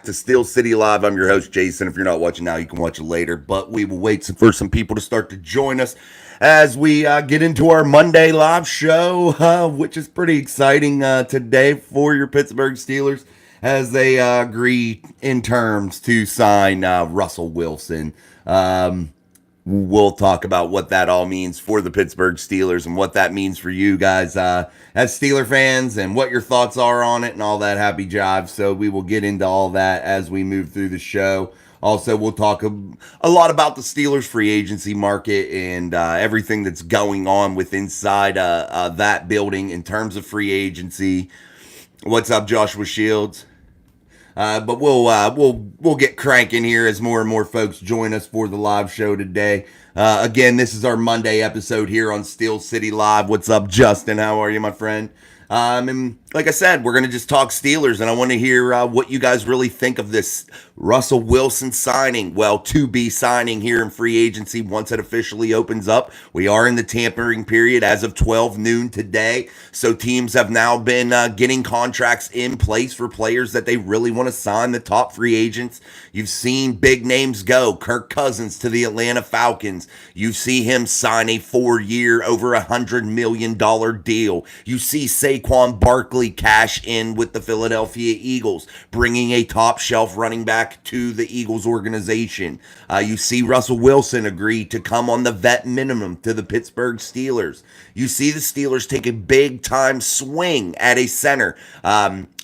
to Steel City Live. I'm your host, Jason. If you're not watching now, you can watch it later. But we will wait for some people to start to join us as we get into our Monday live show, which is pretty exciting today for your Pittsburgh Steelers as they agree in terms to sign Russell Wilson. We'll talk about what that all means for the Pittsburgh Steelers and what that means for you guys as Steeler fans and what your thoughts are on it and all that happy jive. So we will get into all that as we move through the show. Also, we'll talk a lot about the Steelers free agency market and everything that's going on with inside that building in terms of free agency. What's up, Joshua Shields? But we'll get cranking here as more and more folks join us for the live show today. Again, this is our Monday episode here on Steel City Live. What's up, Justin? How are you, my friend? And like I said, we're going to just talk Steelers, and I want to hear what you guys really think of this Russell Wilson signing. Well, to be signing here in free agency once it officially opens up. We are in the tampering period as of 12 noon today, so teams have now been getting contracts in place for players that they really want to sign, the top free agents. You've seen big names go. Kirk Cousins to the Atlanta Falcons. You see him sign a 4-year, over $100 million deal. You see Saquon Barkley cash in with the Philadelphia Eagles, bringing a top shelf running back to the Eagles organization. You see Russell Wilson agree to come on the vet minimum to the Pittsburgh Steelers. You see the Steelers take a big time swing at a center.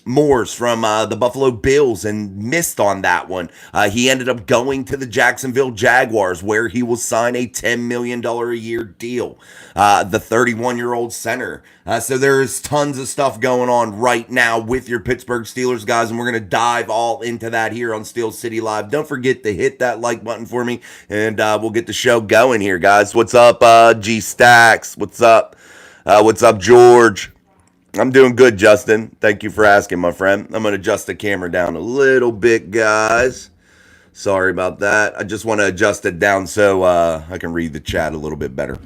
Moores from the Buffalo Bills and missed on that one. He ended up going to the Jacksonville Jaguars, where he will sign a $10 million a year deal. The 31-year-old center. So there's tons of stuff going on right now with your Pittsburgh Steelers, guys, and we're going to dive all into that here on Steel City Live. Don't forget to hit that like button for me, and we'll get the show going here, guys. What's up, G Stacks? What's up? What's up, George? I'm doing good, Justin. Thank you for asking, my friend. I'm going to adjust the camera down a little bit, guys. Sorry about that. I just want to adjust it down so I can read the chat a little bit better.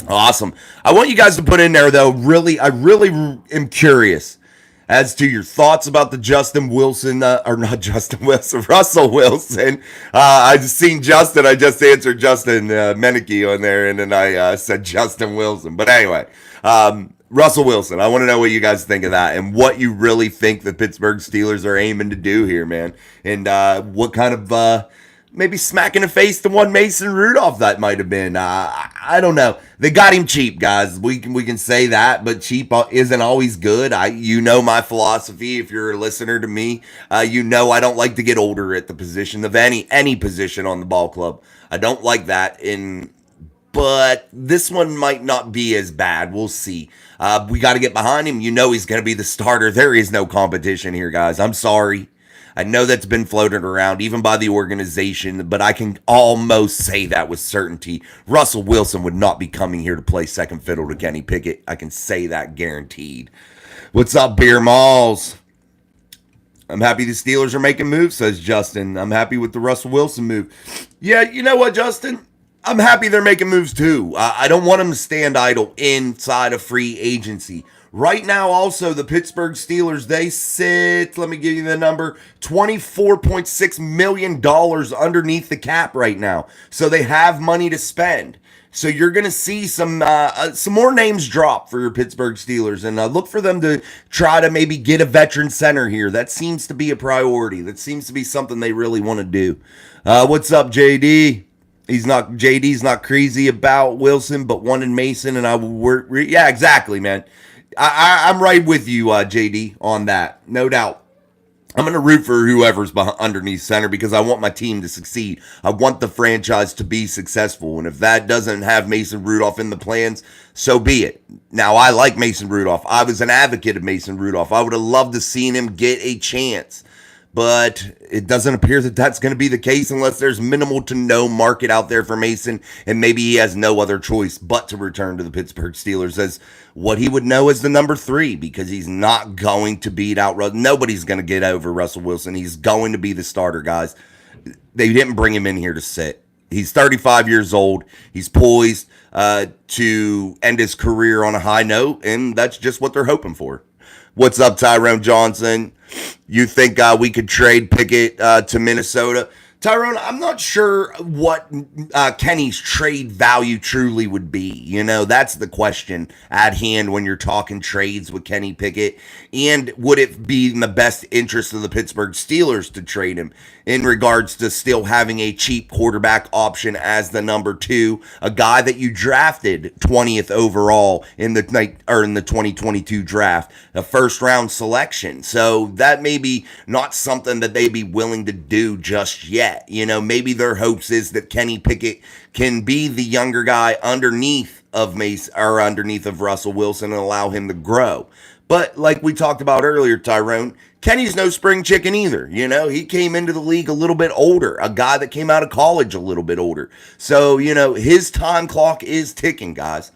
Awesome. I want you guys to put in there, though, I really am curious as to your thoughts about the Russell Wilson. I just seen Justin. I just answered Justin Meneke on there, and then I said Justin Wilson. But anyway, Russell Wilson, I want to know what you guys think of that and what you really think the Pittsburgh Steelers are aiming to do here, man. And what kind of maybe smack in the face to one Mason Rudolph that might have been. I don't know. They got him cheap, guys. We can say that, but cheap isn't always good. You know my philosophy. If you're a listener to me, you know I don't like to get older at the position of any position on the ball club. I don't like that. But this one might not be as bad. We'll see. We got to get behind him. You know he's going to be the starter. There is no competition here, guys. I'm sorry. I know that's been floated around, even by the organization, but I can almost say that with certainty. Russell Wilson would not be coming here to play second fiddle to Kenny Pickett. I can say that guaranteed. What's up, Beer Malls? I'm happy the Steelers are making moves, says Justin. I'm happy with the Russell Wilson move. Yeah, you know what, Justin? I'm happy they're making moves too. I don't want them to stand idle inside of free agency. Right now, also, the Pittsburgh Steelers, they sit, let me give you the number, $24.6 million underneath the cap right now. So they have money to spend. So you're going to see some more names drop for your Pittsburgh Steelers. And look for them to try to maybe get a veteran center here. That seems to be a priority. That seems to be something they really want to do. What's up, JD? JD's not crazy about Wilson, but wanted Mason, and yeah, exactly, man. I'm right with you, JD, on that. No doubt. I'm going to root for whoever's underneath center because I want my team to succeed. I want the franchise to be successful. And if that doesn't have Mason Rudolph in the plans, so be it. Now, I like Mason Rudolph. I was an advocate of Mason Rudolph. I would have loved to seen him get a chance. But it doesn't appear that that's going to be the case unless there's minimal to no market out there for Mason, and maybe he has no other choice but to return to the Pittsburgh Steelers as what he would know as the number 3, because he's not going to beat out Russell. Nobody's going to get over Russell Wilson. He's going to be the starter, guys. They didn't bring him in here to sit. He's 35 years old. He's poised to end his career on a high note, and that's just what they're hoping for. What's up, Tyrone Johnson? You think we could trade Pickett to Minnesota? Tyrone, I'm not sure what Kenny's trade value truly would be. You know, that's the question at hand when you're talking trades with Kenny Pickett. And would it be in the best interest of the Pittsburgh Steelers to trade him in regards to still having a cheap quarterback option as the number two, a guy that you drafted 20th overall in the 2022 draft, a first round selection. So that may be not something that they'd be willing to do just yet. You know, maybe their hopes is that Kenny Pickett can be the younger guy underneath of Russell Wilson and allow him to grow. But like we talked about earlier, Tyrone, Kenny's no spring chicken either. You know, he came into the league a little bit older, a guy that came out of college a little bit older. So, you know, his time clock is ticking, guys.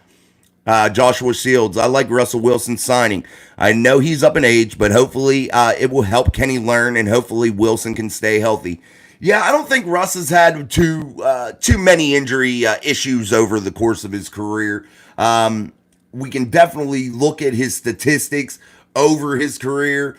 Joshua Shields, I like Russell Wilson signing. I know he's up in age, but hopefully it will help Kenny learn, and hopefully Wilson can stay healthy. Yeah, I don't think Russ has had too many injury issues over the course of his career. We can definitely look at his statistics over his career.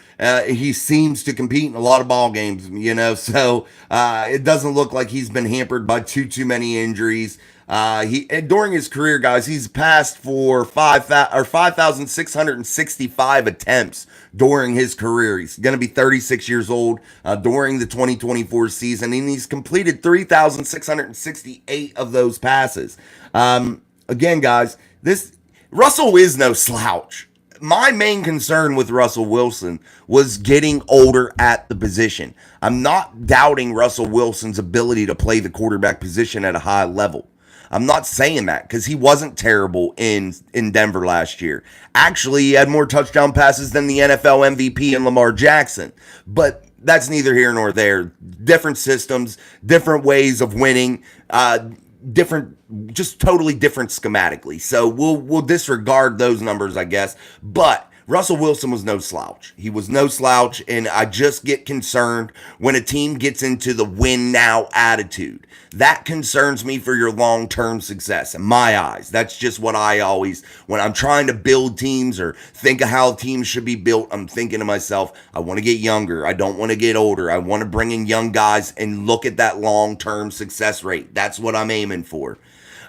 He seems to compete in a lot of ball games, you know, so it doesn't look like he's been hampered by too many injuries. During his career, guys, he's passed for 5,665 attempts during his career. He's going to be 36 years old during the 2024 season, and he's completed 3,668 of those passes. Again, guys, Russell is no slouch. My main concern with Russell Wilson was getting older at the position. I'm not doubting Russell Wilson's ability to play the quarterback position at a high level. I'm not saying that because he wasn't terrible in Denver last year. Actually, he had more touchdown passes than the NFL MVP and Lamar Jackson. But that's neither here nor there. Different systems, different ways of winning, just totally different schematically. So we'll disregard those numbers, I guess. But Russell Wilson was no slouch. He was no slouch, and I just get concerned when a team gets into the win now attitude. That concerns me for your long-term success in my eyes. That's just what I always, when I'm trying to build teams or think of how teams should be built, I'm thinking to myself, I want to get younger. I don't want to get older. I want to bring in young guys and look at that long-term success rate. That's what I'm aiming for.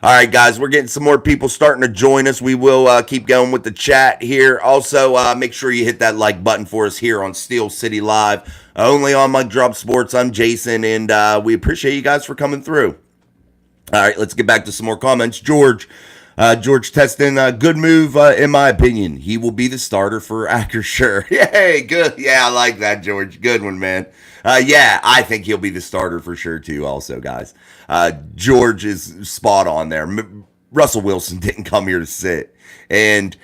All right, guys, we're getting some more people starting to join us. We will keep going with the chat here. Also, make sure you hit that like button for us here on Steel City Live, only on Mike Drop Sports. I'm Jason, and we appreciate you guys for coming through. All right, let's get back to some more comments. George Teston, good move, in my opinion. He will be the starter for Acrisure. Yay, good. Yeah, I like that, George. Good one, man. Yeah, I think he'll be the starter for sure, too, also, guys. George is spot on there. Russell Wilson didn't come here to sit. And,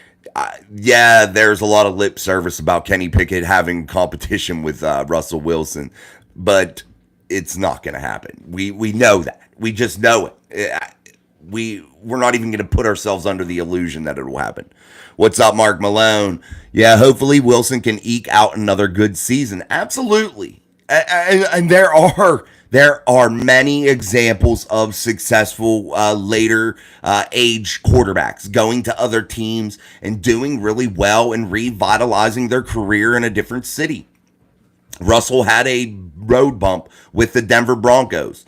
yeah, there's a lot of lip service about Kenny Pickett having competition with Russell Wilson. But it's not going to happen. We know that. We just know it. We're not even going to put ourselves under the illusion that it will happen. What's up, Mark Malone? Yeah, hopefully Wilson can eke out another good season. Absolutely. And there are many examples of successful later age quarterbacks going to other teams and doing really well and revitalizing their career in a different city. Russell had a road bump with the Denver Broncos.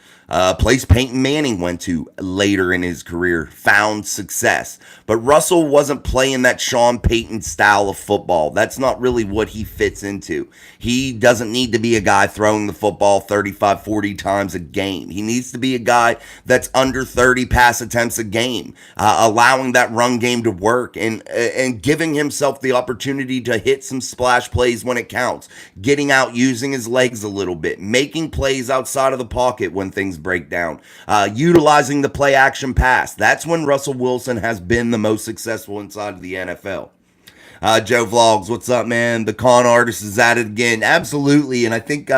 Place Peyton Manning went to later in his career, found success. But Russell wasn't playing that Sean Payton style of football. That's not really what he fits into. He doesn't need to be a guy throwing the football 35, 40 times a game. He needs to be a guy that's under 30 pass attempts a game, allowing that run game to work and giving himself the opportunity to hit some splash plays when it counts, getting out, using his legs a little bit, making plays outside of the pocket when things break down, utilizing the play action pass. That's when Russell Wilson has been the most successful inside of the NFL. Joe Vlogs, what's up, man? The con artist is at it again. Absolutely. And I think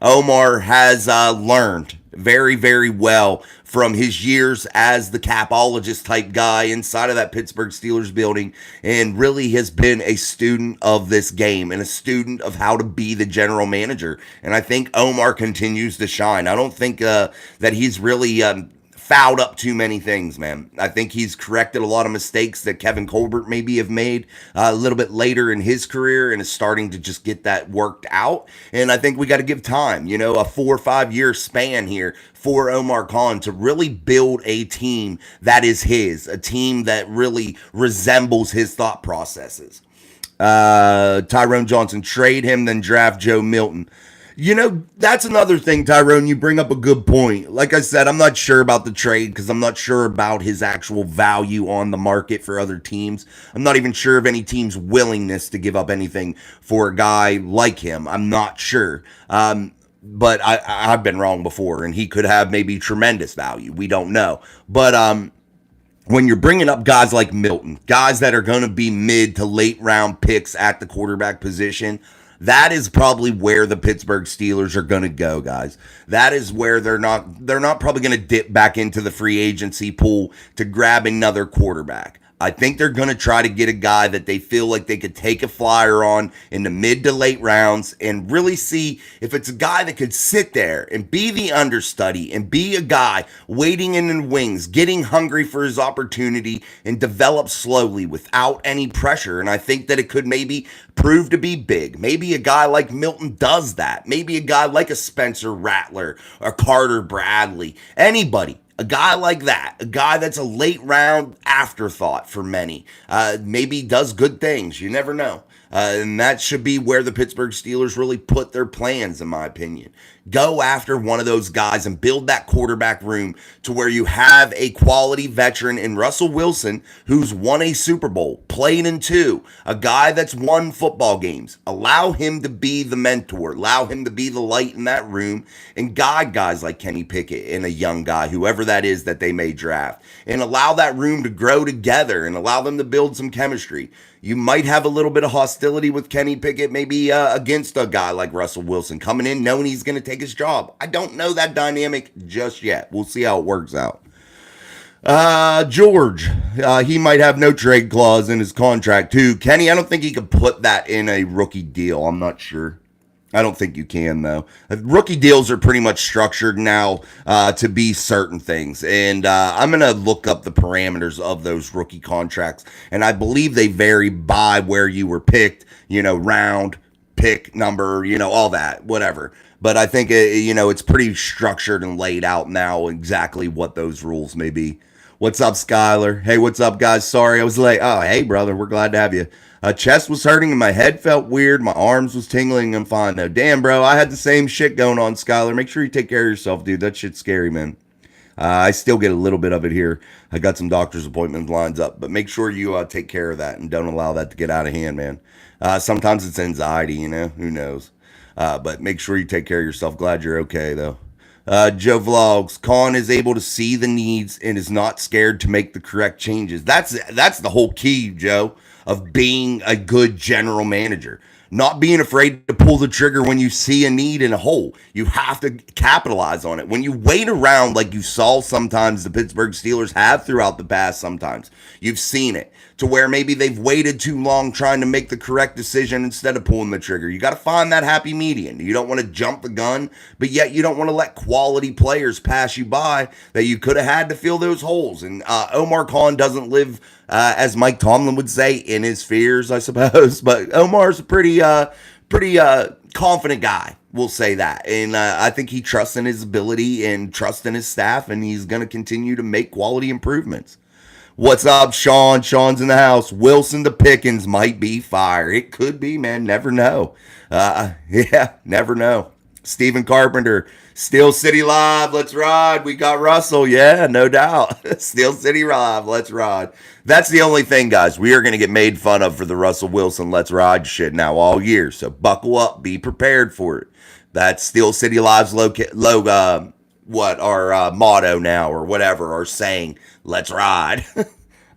Omar has learned very, very well from his years as the capologist type guy inside of that Pittsburgh Steelers building, and really has been a student of this game and a student of how to be the general manager. And I think Omar continues to shine. I don't think that he's really fouled up too many things, man. I think he's corrected a lot of mistakes that Kevin Colbert maybe have made a little bit later in his career, and is starting to just get that worked out. And I think we got to give time, a 4 or 5 year span here for Omar Khan to really build a team that is his, a team that really resembles his thought processes. Tyrone Johnson, trade him, then draft Joe Milton. That's another thing, Tyrone. You bring up a good point. Like I said, I'm not sure about the trade because I'm not sure about his actual value on the market for other teams. I'm not even sure of any team's willingness to give up anything for a guy like him. I'm not sure. But I've been wrong before, and he could have maybe tremendous value. We don't know. But when you're bringing up guys like Milton, guys that are going to be mid to late round picks at the quarterback position, that is probably where the Pittsburgh Steelers are going to go, guys. That is where they're not probably going to dip back into the free agency pool to grab another quarterback. I think they're going to try to get a guy that they feel like they could take a flyer on in the mid to late rounds and really see if it's a guy that could sit there and be the understudy and be a guy waiting in the wings, getting hungry for his opportunity and develop slowly without any pressure. And I think that it could maybe prove to be big. Maybe a guy like Milton does that. Maybe a guy like a Spencer Rattler or Carter Bradley, anybody. A guy like that, a guy that's a late round afterthought for many, maybe does good things. You never know. And that should be where the Pittsburgh Steelers really put their plans, in my opinion. Go after one of those guys and build that quarterback room to where you have a quality veteran in Russell Wilson who's won a Super Bowl, played in 2, a guy that's won football games. Allow him to be the mentor. Allow him to be the light in that room and guide guys like Kenny Pickett and a young guy, whoever that is that they may draft, and allow that room to grow together and allow them to build some chemistry. You might have a little bit of hostility with Kenny Pickett, maybe against a guy like Russell Wilson coming in knowing he's going to take his job. I don't know that dynamic just yet. We'll see how it works out. George, he might have no trade clause in his contract too. Kenny, I don't think he could put that in a rookie deal. I'm not sure. I don't think you can, though. Rookie deals are pretty much structured now to be certain things. And I'm going to look up the parameters of those rookie contracts. And I believe they vary by where you were picked, round, pick number, all that, whatever. But I think, it's pretty structured and laid out now exactly what those rules may be. What's up, Skyler? Hey, what's up, guys? Sorry I was late. Oh, hey, brother. We're glad to have you. Chest was hurting and my head felt weird. My arms was tingling. I'm fine though. Damn, bro. I had the same shit going on, Skyler. Make sure you take care of yourself, dude. That shit's scary, man. I still get a little bit of it here. I got some doctor's appointments lined up, but make sure you take care of that and don't allow that to get out of hand, man. Sometimes it's anxiety, who knows. But make sure you take care of yourself. Glad you're okay, though. Joe Vlogs, Khan is able to see the needs and is not scared to make the correct changes. That's the whole key, Joe, of being a good general manager. Not being afraid to pull the trigger when you see a need in a hole. You have to capitalize on it. When you wait around like you saw sometimes the Pittsburgh Steelers have throughout the past sometimes, you've seen it to where maybe they've waited too long trying to make the correct decision instead of pulling the trigger. You got to find that happy median. You don't want to jump the gun, but yet you don't want to let quality players pass you by that you could have had to fill those holes. And Omar Khan doesn't live, as Mike Tomlin would say, in his fears, I suppose. But Omar's a pretty confident guy. We'll say that. And I think he trusts in his ability and trusts in his staff, and he's going to continue to make quality improvements. What's up, Sean? Sean's in the house. Wilson to Pickens might be fire. It could be, man. Never know. Yeah, never know. Stephen Carpenter, Steel City Live. Let's ride. We got Russell. Yeah, no doubt. Steel City Live. Let's ride. That's the only thing, guys. We are going to get made fun of for the Russell Wilson Let's Ride shit now all year. So buckle up. Be prepared for it. That's Steel City Live's our motto now or whatever, our saying, let's ride. All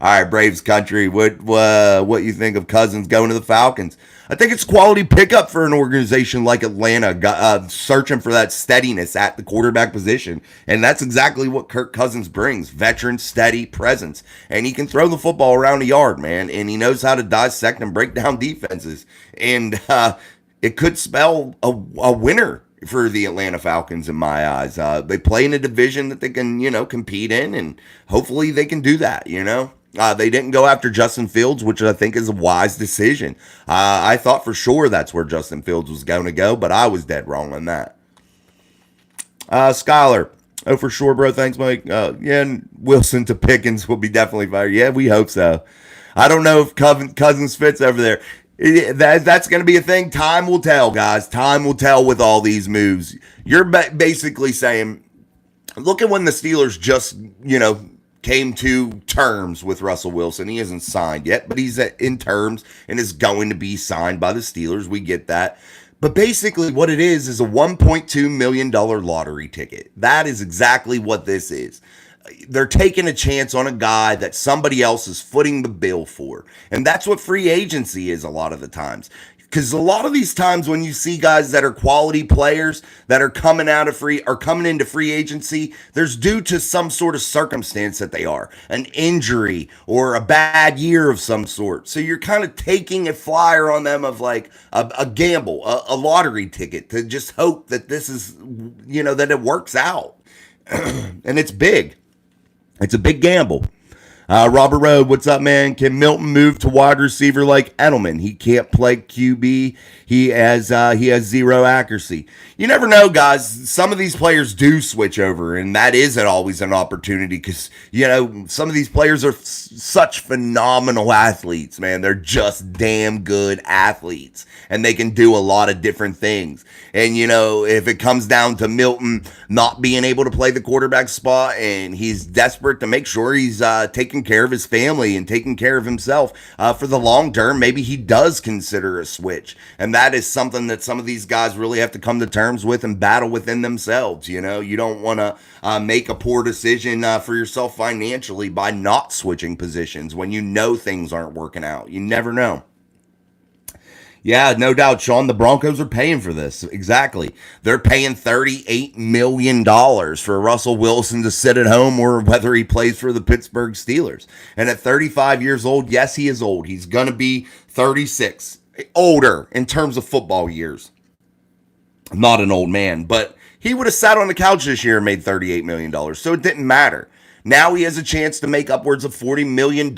right, Braves country, what you think of Cousins going to the Falcons? I think it's quality pickup for an organization like Atlanta, searching for that steadiness at the quarterback position. And that's exactly what Kirk Cousins brings, veteran, steady presence. And he can throw the football around the yard, man. And he knows how to dissect and break down defenses. And it could spell a winner for the Atlanta Falcons in my eyes. They play in a division that they can, compete in, and hopefully they can do that, They didn't go after Justin Fields, which I think is a wise decision. I thought for sure that's where Justin Fields was going to go, but I was dead wrong on that. Skylar. Oh, for sure, bro. Thanks, Mike. Yeah, and Wilson to Pickens will be definitely fired. Yeah, we hope so. I don't know if Cousins fits over there. That's going to be a thing. Time will tell, guys. Time will tell with all these moves. You're basically saying, look at when the Steelers just, came to terms with Russell Wilson. He isn't signed yet, but he's in terms and is going to be signed by the Steelers. We get that. But basically what it is a $1.2 million lottery ticket. That is exactly what this is. They're taking a chance on a guy that somebody else is footing the bill for. And that's what free agency is a lot of the times. Because a lot of these times when you see guys that are quality players that are coming into free agency, there's due to some sort of circumstance that they are, an injury or a bad year of some sort. So you're kind of taking a flyer on them of like a gamble, a lottery ticket to just hope that this is, that it works out. And it's big. It's a big gamble. Robert Road, what's up, man? Can Milton move to wide receiver like Edelman? He can't play QB. He has zero accuracy. You never know, guys. Some of these players do switch over, and that isn't always an opportunity because, some of these players are such phenomenal athletes, man. They're just damn good athletes, and they can do a lot of different things. And, if it comes down to Milton not being able to play the quarterback spot and he's desperate to make sure he's taking care of his family and taking care of himself for the long term, maybe he does consider a switch. And that is something that some of these guys really have to come to terms with and battle within themselves. You don't want to make a poor decision for yourself financially by not switching positions when things aren't working out. You never know. Yeah, no doubt, Sean. The Broncos are paying for this. Exactly. They're paying $38 million for Russell Wilson to sit at home or whether he plays for the Pittsburgh Steelers. And at 35 years old, yes, he is old. He's going to be 36. Older in terms of football years. Not an old man, but he would have sat on the couch this year and made $38 million. So it didn't matter. Now he has a chance to make upwards of $40 million,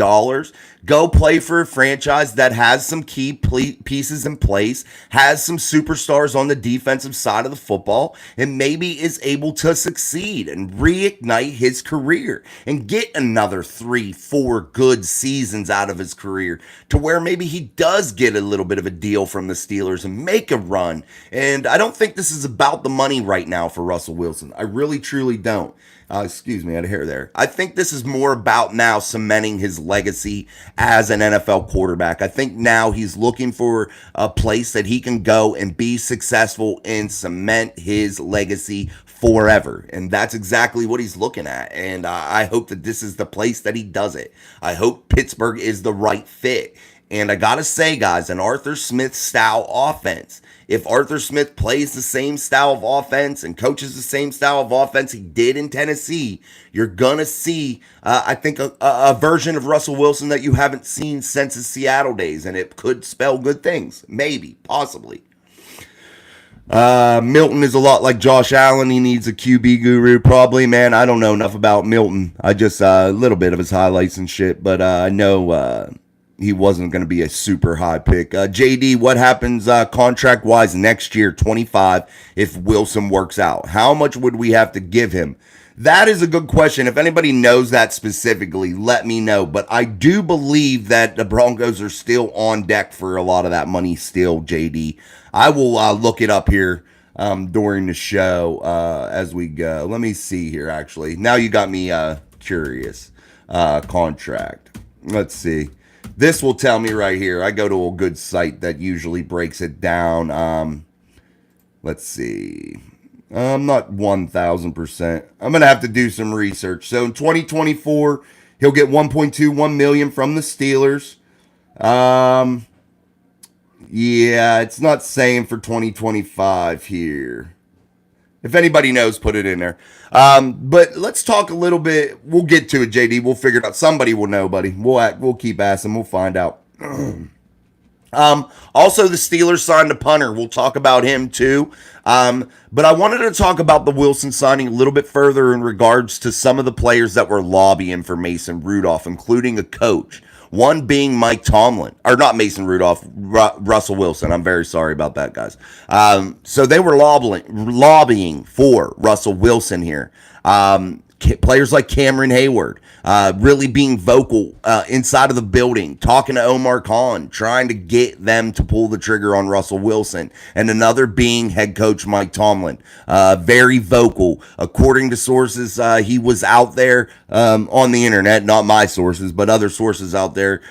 go play for a franchise that has some key pieces in place, has some superstars on the defensive side of the football, and maybe is able to succeed and reignite his career and get another 3-4 good seasons out of his career to where maybe he does get a little bit of a deal from the Steelers and make a run. And I don't think this is about the money right now for Russell Wilson. I really, truly don't. Excuse me, I had a hair there. I think this is more about now cementing his legacy as an NFL quarterback. I think now he's looking for a place that he can go and be successful and cement his legacy forever. And that's exactly what he's looking at. And I hope that this is the place that he does it. I hope Pittsburgh is the right fit. And I got to say, guys, an Arthur Smith style offense. If Arthur Smith plays the same style of offense and coaches the same style of offense he did in Tennessee, you're going to see, I think, a version of Russell Wilson that you haven't seen since his Seattle days. And it could spell good things. Maybe. Possibly. Milton is a lot like Josh Allen. He needs a QB guru, probably. Man, I don't know enough about Milton. I just, a little bit of his highlights and shit. But I know... he wasn't going to be a super high pick. JD, what happens contract-wise next year, 25, if Wilson works out? How much would we have to give him? That is a good question. If anybody knows that specifically, let me know. But I do believe that the Broncos are still on deck for a lot of that money still, JD. I will look it up here during the show as we go. Let me see here, actually. Now you got me curious. Contract. Let's see. This will tell me right here. I go to a good site that usually breaks it down. Let's see. I'm not 1,000%. I'm going to have to do some research. So in 2024, he'll get $1.21 million from the Steelers. Yeah, it's not saying for 2025 here. If anybody knows, put it in there. But let's talk a little bit. We'll get to it, JD. We'll figure it out. Somebody will know, buddy. We'll keep asking. We'll find out. Also, the Steelers signed a punter. We'll talk about him too. But I wanted to talk about the Wilson signing a little bit further in regards to some of the players that were lobbying for Mason Rudolph, including a coach. One being Mike Tomlin, or not Mason Rudolph, Russell Wilson. I'm very sorry about that, guys. So they were lobbying for Russell Wilson here. Players like Cameron Hayward, really being vocal inside of the building, talking to Omar Khan, trying to get them to pull the trigger on Russell Wilson. And another being head coach Mike Tomlin, very vocal. According to sources, he was out there on the internet, not my sources, but other sources out there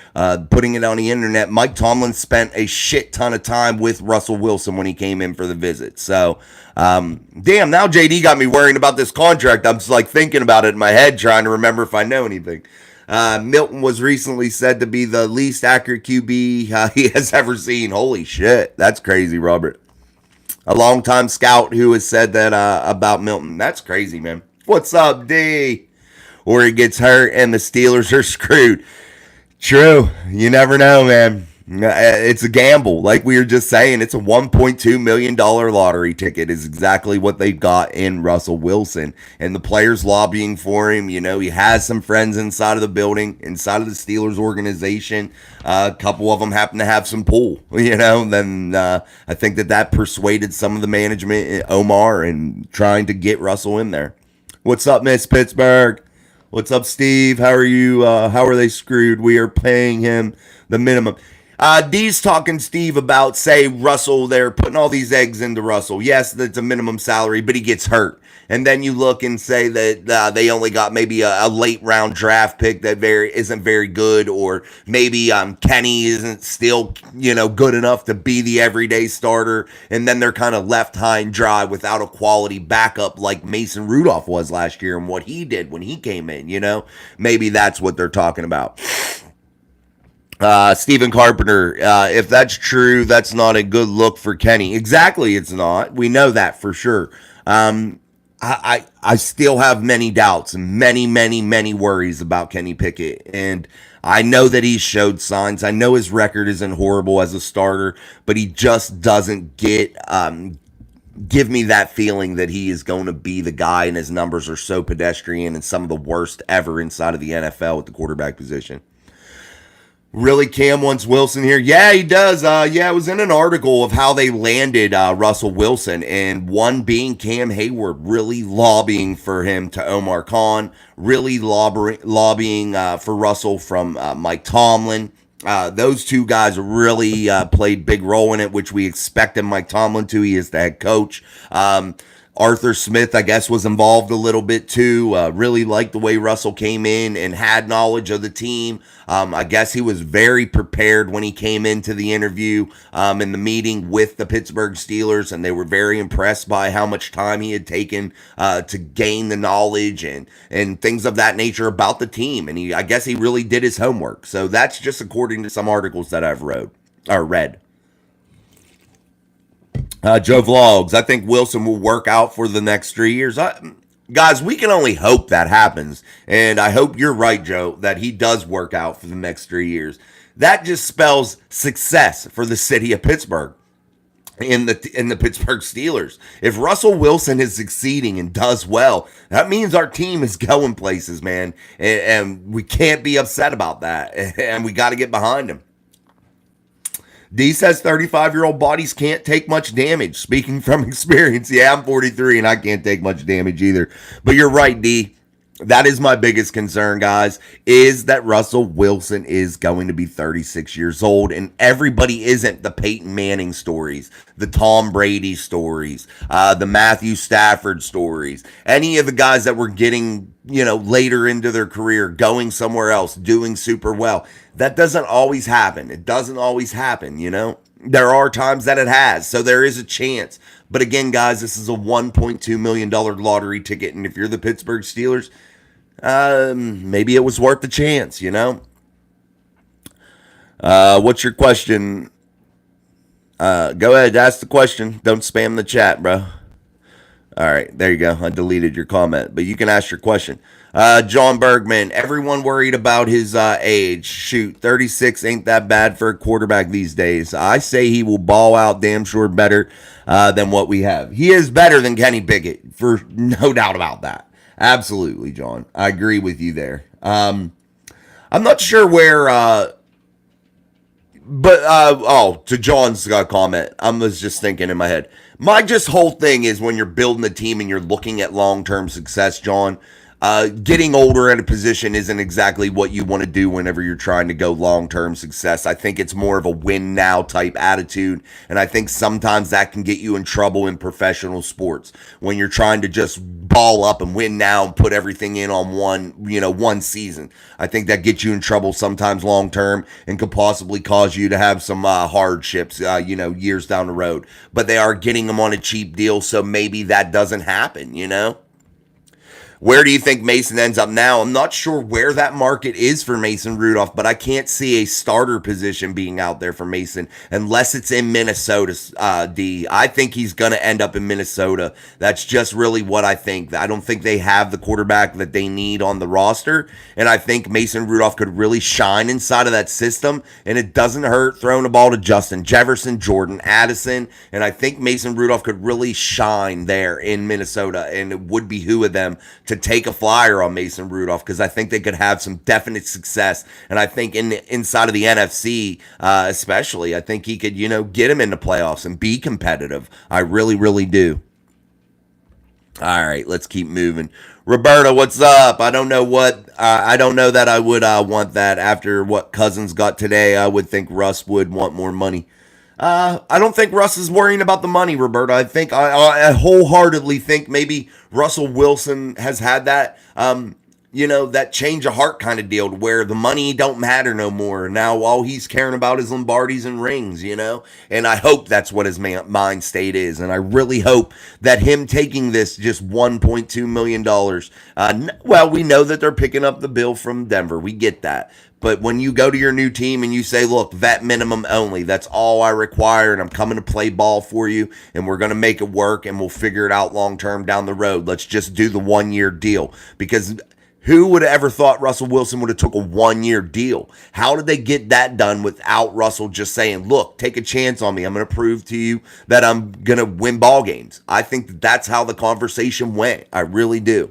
putting it on the internet. Mike Tomlin spent a shit ton of time with Russell Wilson when he came in for the visit. So, damn, now JD got me worrying about this contract. I'm just like thinking about it in my head, trying to remember if I know anything. Milton was recently said to be the least accurate QB he has ever seen. Holy shit, that's crazy, Robert. A longtime scout who has said that about Milton. That's crazy, man. What's up, D? Or he gets hurt and the Steelers are screwed. True. You never know, man. It's a gamble. Like we were just saying, it's a $1.2 million lottery ticket is exactly what they've got in Russell Wilson. And the players lobbying for him. You know, he has some friends inside of the building, inside of the Steelers organization. A couple of them happen to have some pull, you know. Then I think that persuaded some of the management, Omar, and trying to get Russell in there. What's up, Miss Pittsburgh? What's up, Steve? How are you? How are they screwed? We are paying him the minimum. D's talking, Steve, about, say, Russell. They're putting all these eggs into Russell. Yes, that's a minimum salary, but he gets hurt. And then you look and say that they only got maybe a late round draft pick that isn't very good, or maybe Kenny isn't still good enough to be the everyday starter, and then they're kind of left high and dry without a quality backup like Mason Rudolph was last year and what he did when he came in. Maybe that's what they're talking about. Stephen Carpenter, if that's true, that's not a good look for Kenny. Exactly, it's not. We know that for sure. I still have many doubts and many worries about Kenny Pickett. And I know that he showed signs. I know his record isn't horrible as a starter, but he just doesn't give me that feeling that he is going to be the guy, and his numbers are so pedestrian and some of the worst ever inside of the NFL at the quarterback position. Really, Cam wants Wilson here? Yeah, he does. It was in an article of how they landed Russell Wilson, and one being Cam Hayward really lobbying for him to Omar Khan, really lobbying for Russell from Mike Tomlin. Those two guys really played big role in it, which we expected Mike Tomlin to. He is the head coach. Arthur Smith, I guess, was involved a little bit too. Really liked the way Russell came in and had knowledge of the team. I guess he was very prepared when he came into the interview in the meeting with the Pittsburgh Steelers, and they were very impressed by how much time he had taken to gain the knowledge and things of that nature about the team. And I guess he really did his homework. So that's just according to some articles that I've read. Joe Vlogs, I think Wilson will work out for the next 3 years. Guys, we can only hope that happens. And I hope you're right, Joe, that he does work out for the next 3 years. That just spells success for the city of Pittsburgh in the Pittsburgh Steelers. If Russell Wilson is succeeding and does well, that means our team is going places, man. And we can't be upset about that. And we got to get behind him. D says 35-year-old bodies can't take much damage. Speaking from experience, yeah, I'm 43 and I can't take much damage either. But you're right, D. That is my biggest concern, guys, is that Russell Wilson is going to be 36 years old, and everybody isn't the Peyton Manning stories, the Tom Brady stories, the Matthew Stafford stories, any of the guys that were getting, later into their career, going somewhere else, doing super well. That doesn't always happen. It doesn't always happen, There are times that it has, so there is a chance. But again, guys, this is a $1.2 million lottery ticket, and if you're the Pittsburgh Steelers, maybe it was worth the chance, What's your question? Go ahead, ask the question. Don't spam the chat, bro. All right, there you go. I deleted your comment, but you can ask your question. John Bergman, everyone worried about his age. Shoot, 36 ain't that bad for a quarterback these days. I say he will ball out damn sure better than what we have. He is better than Kenny Pickett, for no doubt about that. Absolutely, John. I agree with you there. I'm not sure where to John's comment, I was just thinking in my head. My just whole thing is when you're building a team and you're looking at long term success, John. Getting older at a position isn't exactly what you want to do whenever you're trying to go long-term success. I think it's more of a win now type attitude. And I think sometimes that can get you in trouble in professional sports when you're trying to just ball up and win now and put everything in on one season. I think that gets you in trouble sometimes long-term and could possibly cause you to have some hardships, years down the road. But they are getting them on a cheap deal. So maybe that doesn't happen. Where do you think Mason ends up now? I'm not sure where that market is for Mason Rudolph, but I can't see a starter position being out there for Mason unless it's in Minnesota, D. I think he's going to end up in Minnesota. That's just really what I think. I don't think they have the quarterback that they need on the roster, and I think Mason Rudolph could really shine inside of that system, and it doesn't hurt throwing the ball to Justin Jefferson, Jordan Addison, and I think Mason Rudolph could really shine there in Minnesota, and it would behoove them to take a flyer on Mason Rudolph because I think they could have some definite success. And I think inside of the NFC, especially, I think he could, get him into playoffs and be competitive. I really, really do. All right, let's keep moving. Roberta, what's up? I don't know that I would want that after what Cousins got today. I would think Russ would want more money. I don't think Russ is worrying about the money, Roberta. I wholeheartedly think maybe Russell Wilson has had that, that change of heart kind of deal to where the money don't matter no more. Now all he's caring about is Lombardis and rings, and I hope that's what his mind state is. And I really hope that him taking this just $1.2 million, we know that they're picking up the bill from Denver. We get that. But when you go to your new team and you say, look, vet minimum only, that's all I require, and I'm coming to play ball for you, and we're going to make it work, and we'll figure it out long term down the road. Let's just do the 1 year deal. Because who would have ever thought Russell Wilson would have took a 1 year deal? How did they get that done without Russell just saying, look, take a chance on me. I'm going to prove to you that I'm going to win ball games. I think that's how the conversation went. I really do.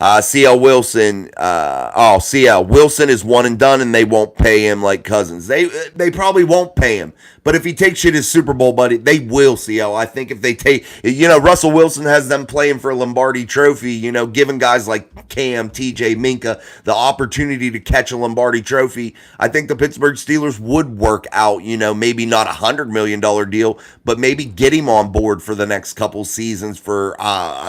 CL Wilson, CL Wilson is one and done, and they won't pay him like Cousins. They probably won't pay him, but if he takes shit his Super Bowl buddy, they will. CL, I think if they take, Russell Wilson has them playing for a Lombardi Trophy. Giving guys like Cam, TJ, Minka the opportunity to catch a Lombardi Trophy. I think the Pittsburgh Steelers would work out. Maybe not $100 million deal, but maybe get him on board for the next couple seasons for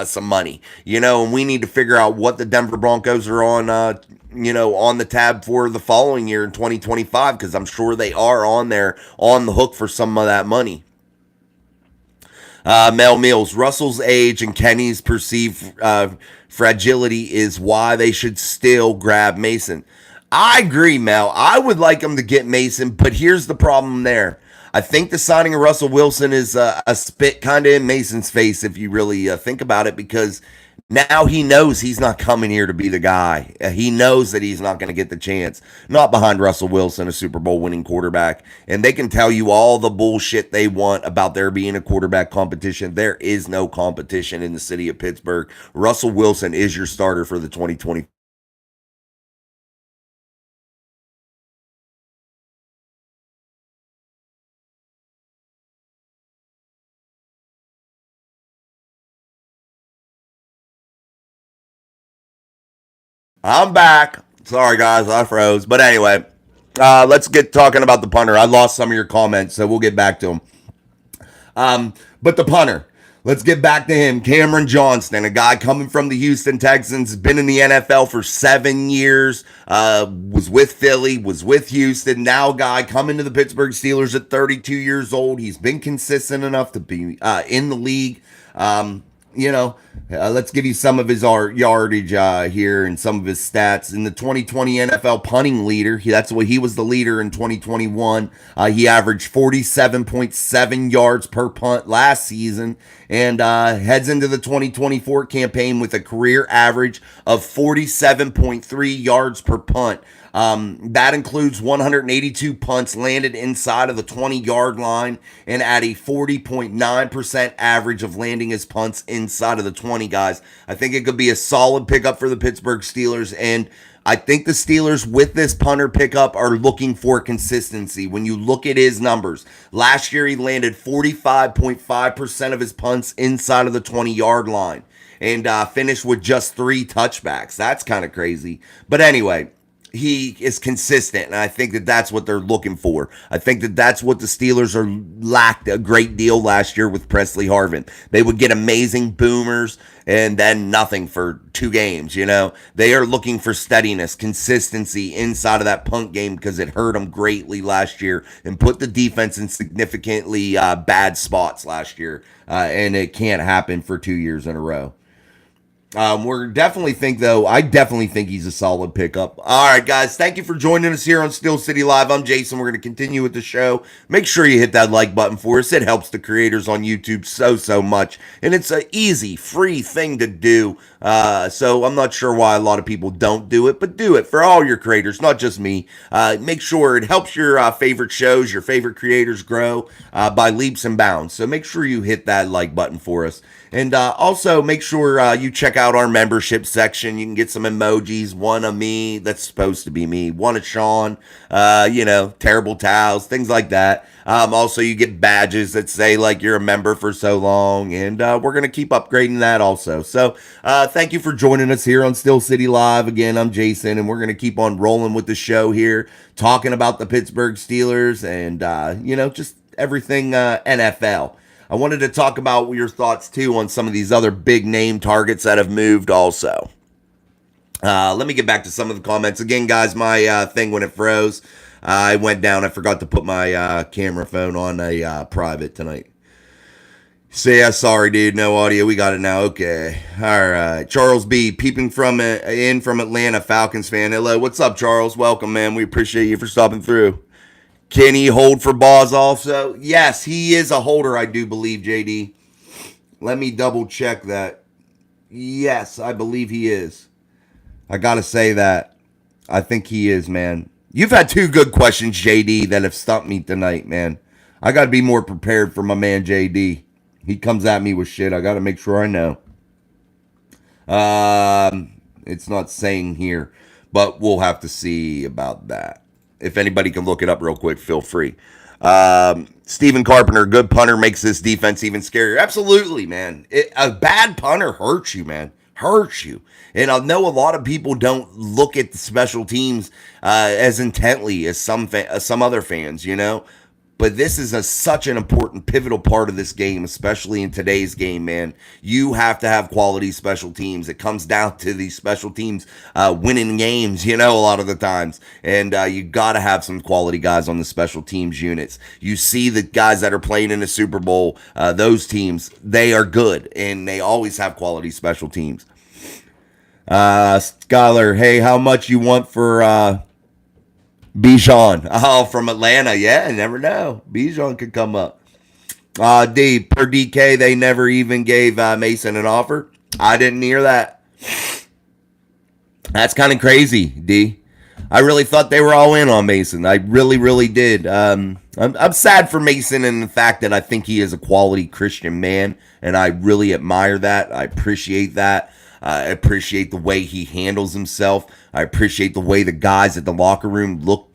some money. And we need to figure out what the Denver Broncos are on the tab for the following year in 2025, because I'm sure they are on the hook for some of that money. Mel Mills, Russell's age and Kenny's perceived fragility is why they should still grab Mason. I agree, Mel. I would like them to get Mason, but here's the problem there. I think the signing of Russell Wilson is a spit kind of in Mason's face if you really think about it, because now he knows he's not coming here to be the guy. He knows that he's not going to get the chance. Not behind Russell Wilson, a Super Bowl winning quarterback. And they can tell you all the bullshit they want about there being a quarterback competition. There is no competition in the city of Pittsburgh. Russell Wilson is your starter for the 2020. I'm back. Sorry, guys, I froze. But anyway, let's get talking about the punter. I lost some of your comments, so we'll get back to him. But the punter, let's get back to him. Cameron Johnston, a guy coming from the Houston Texans, been in the NFL for 7 years, was with Philly, was with Houston. Now a guy coming to the Pittsburgh Steelers at 32 years old. He's been consistent enough to be in the league. let's give you some of his yardage here and some of his stats. In the 2020 NFL punting leader, he was the leader in 2021. He averaged 47.7 yards per punt last season, and heads into the 2024 campaign with a career average of 47.3 yards per punt. That includes 182 punts landed inside of the 20-yard line and at a 40.9% average of landing his punts inside of the 20, guys. I think it could be a solid pickup for the Pittsburgh Steelers, and I think the Steelers with this punter pickup are looking for consistency. When you look at his numbers, last year he landed 45.5% of his punts inside of the 20-yard line and finished with just 3 touchbacks. That's kind of crazy. But anyway, he is consistent, and I think that that's what they're looking for. I think that that's what the Steelers lacked a great deal last year with Presley Harvin. They would get amazing boomers and then nothing for 2 games, They are looking for steadiness, consistency inside of that punt game because it hurt them greatly last year and put the defense in significantly bad spots last year, and it can't happen for 2 years in a row. I definitely think he's a solid pickup. All right, guys, thank you for joining us here on Steel City Live. I'm Jason. We're going to continue with the show. Make sure you hit that like button for us. It helps the creators on YouTube so much, and it's an easy, free thing to do. So I'm not sure why a lot of people don't do it, but do it for all your creators, not just me. Make sure it helps your favorite shows, your favorite creators grow by leaps and bounds. So make sure you hit that like button for us. And also make sure you check out our membership section. You can get some emojis, one of me, that's supposed to be me, one of Sean, terrible towels, things like that. Also, you get badges that say like you're a member for so long, and we're going to keep upgrading that also. So thank you for joining us here on Steel City Live. Again, I'm Jason, and we're going to keep on rolling with the show here, talking about the Pittsburgh Steelers and, just everything NFL. I wanted to talk about your thoughts, too, on some of these other big name targets that have moved also. Let me get back to some of the comments. Again, guys, my thing when it froze, I went down. I forgot to put my camera phone on a private tonight. So, yeah, sorry, dude. No audio. We got it now. Okay. All right. Charles B. peeping from Atlanta, Falcons fan. Hello. What's up, Charles? Welcome, man. We appreciate you for stopping through. Can he hold for Boz also? Yes, he is a holder, I do believe, JD. Let me double check that. Yes, I believe he is. I got to say that. I think he is, man. You've had 2 good questions, JD, that have stumped me tonight, man. I got to be more prepared for my man, JD. He comes at me with shit. I got to make sure I know. It's not saying here, but we'll have to see about that. If anybody can look it up real quick, feel free. Stephen Carpenter, good punter, makes this defense even scarier. Absolutely, man. A bad punter hurts you, man. Hurts you. And I know a lot of people don't look at the special teams as intently as some other fans, But this is such an important, pivotal part of this game, especially in today's game, man. You have to have quality special teams. It comes down to these special teams winning games, a lot of the times. And you got to have some quality guys on the special teams units. You see the guys that are playing in the Super Bowl, those teams, they are good. And they always have quality special teams. Skylar, hey, how much you want for... Bijan. Oh, from Atlanta. Yeah, I never know. Bijan could come up. D, per DK, they never even gave Mason an offer. I didn't hear that. That's kind of crazy, D. I really thought they were all in on Mason. I really, really did. I'm sad for Mason in the fact that I think he is a quality Christian man, and I really admire that. I appreciate that. I appreciate the way he handles himself. I appreciate the way the guys at the locker room look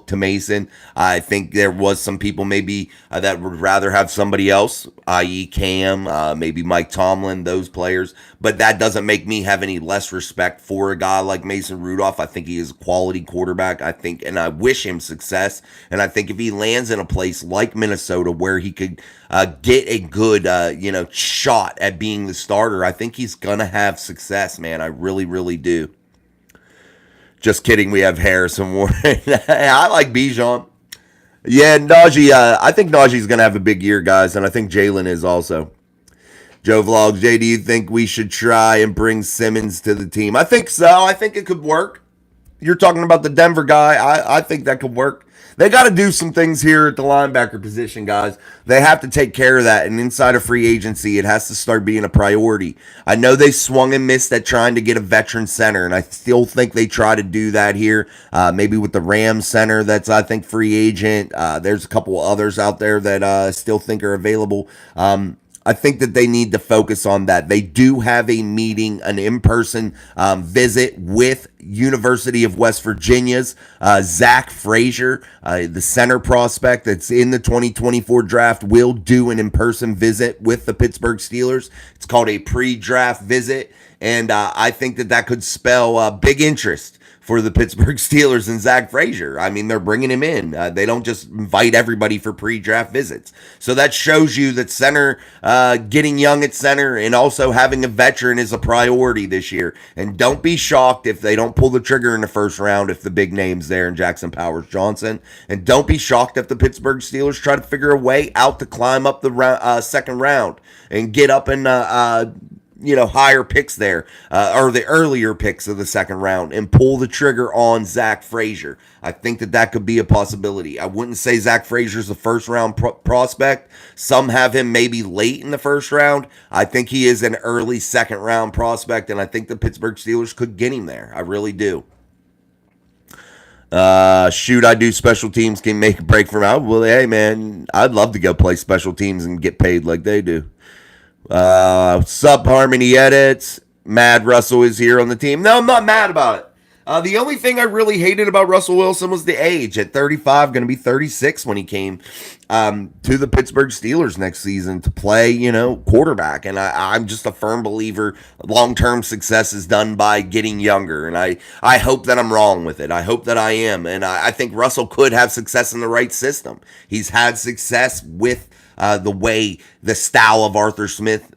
to Mason. I think there was some people maybe that would rather have somebody else, i.e. Cam, maybe Mike Tomlin, those players. But that doesn't make me have any less respect for a guy like Mason Rudolph. I think he is a quality quarterback. I think, and I wish him success. And I think if he lands in a place like Minnesota where he could get a good, shot at being the starter, I think he's going to have success, man. I really, really do. Just kidding. We have Harrison Warren. I like Bijan. Yeah, Najee. I think Najee's going to have a big year, guys, and I think Jalen is also. Joe Vlogs, Jay, do you think we should try and bring Simmons to the team? I think so. I think it could work. You're talking about the Denver guy. I think that could work. They got to do some things here at the linebacker position, guys. They have to take care of that. And inside of free agency, it has to start being a priority. I know they swung and missed at trying to get a veteran center, and I still think they try to do that here. Maybe with the Rams center, that's, I think, free agent. There's a couple others out there that I still think are available. I think that they need to focus on that. They do have a meeting, an in-person visit with University of West Virginia's Zach Frazier, the center prospect that's in the 2024 draft, will do an in-person visit with the Pittsburgh Steelers. It's called a pre-draft visit, and I think that that could spell big interest for the Pittsburgh Steelers and Zach Frazier. I mean, they're bringing him in. They don't just invite everybody for pre-draft visits. So that shows you that center, getting young at center and also having a veteran is a priority this year. And don't be shocked if they don't pull the trigger in the first round if the big name's there in Jackson Powers-Johnson. And don't be shocked if the Pittsburgh Steelers try to figure a way out to climb up the second round and get up in higher picks there, or the earlier picks of the second round, and pull the trigger on Zach Frazier. I think that that could be a possibility. I wouldn't say Zach Frazier's a first round prospect. Some have him maybe late in the first round. I think he is an early second round prospect, and I think the Pittsburgh Steelers could get him there. I really do. I do special teams, can make a break from out. Well, hey man, I'd love to go play special teams and get paid like they do. Sub Harmony Edits. Mad Russell is here on the team. No, I'm not mad about it. The only thing I really hated about Russell Wilson was the age. At 35, going to be 36 when he came to the Pittsburgh Steelers next season to play, quarterback. And I'm just a firm believer long-term success is done by getting younger. And I hope that I'm wrong with it. I hope that I am. And I think Russell could have success in the right system. He's had success with the style of Arthur Smith,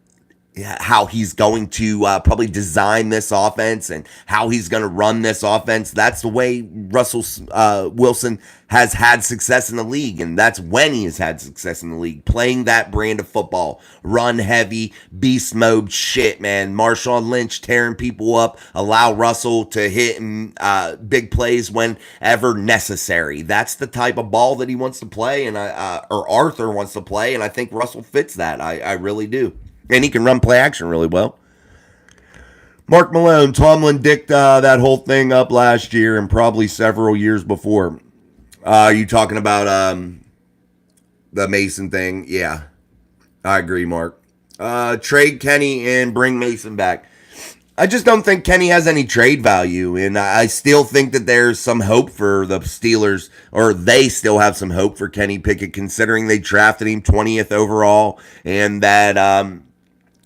how he's going to probably design this offense and how he's going to run this offense. That's the way Russell Wilson has had success in the league, and that's when he has had success in the league, playing that brand of football. Run heavy, beast mode shit, man. Marshawn Lynch tearing people up, allow Russell to hit big plays whenever necessary. That's the type of ball that he wants to play, and or Arthur wants to play, and I think Russell fits that. I really do. And he can run play action really well. Mark Malone, Tomlin dicked that whole thing up last year and probably several years before. Are you talking about the Mason thing? Yeah, I agree, Mark. Trade Kenny and bring Mason back. I just don't think Kenny has any trade value, and I still think that there's some hope for the Steelers, or they still have some hope for Kenny Pickett, considering they drafted him 20th overall, and that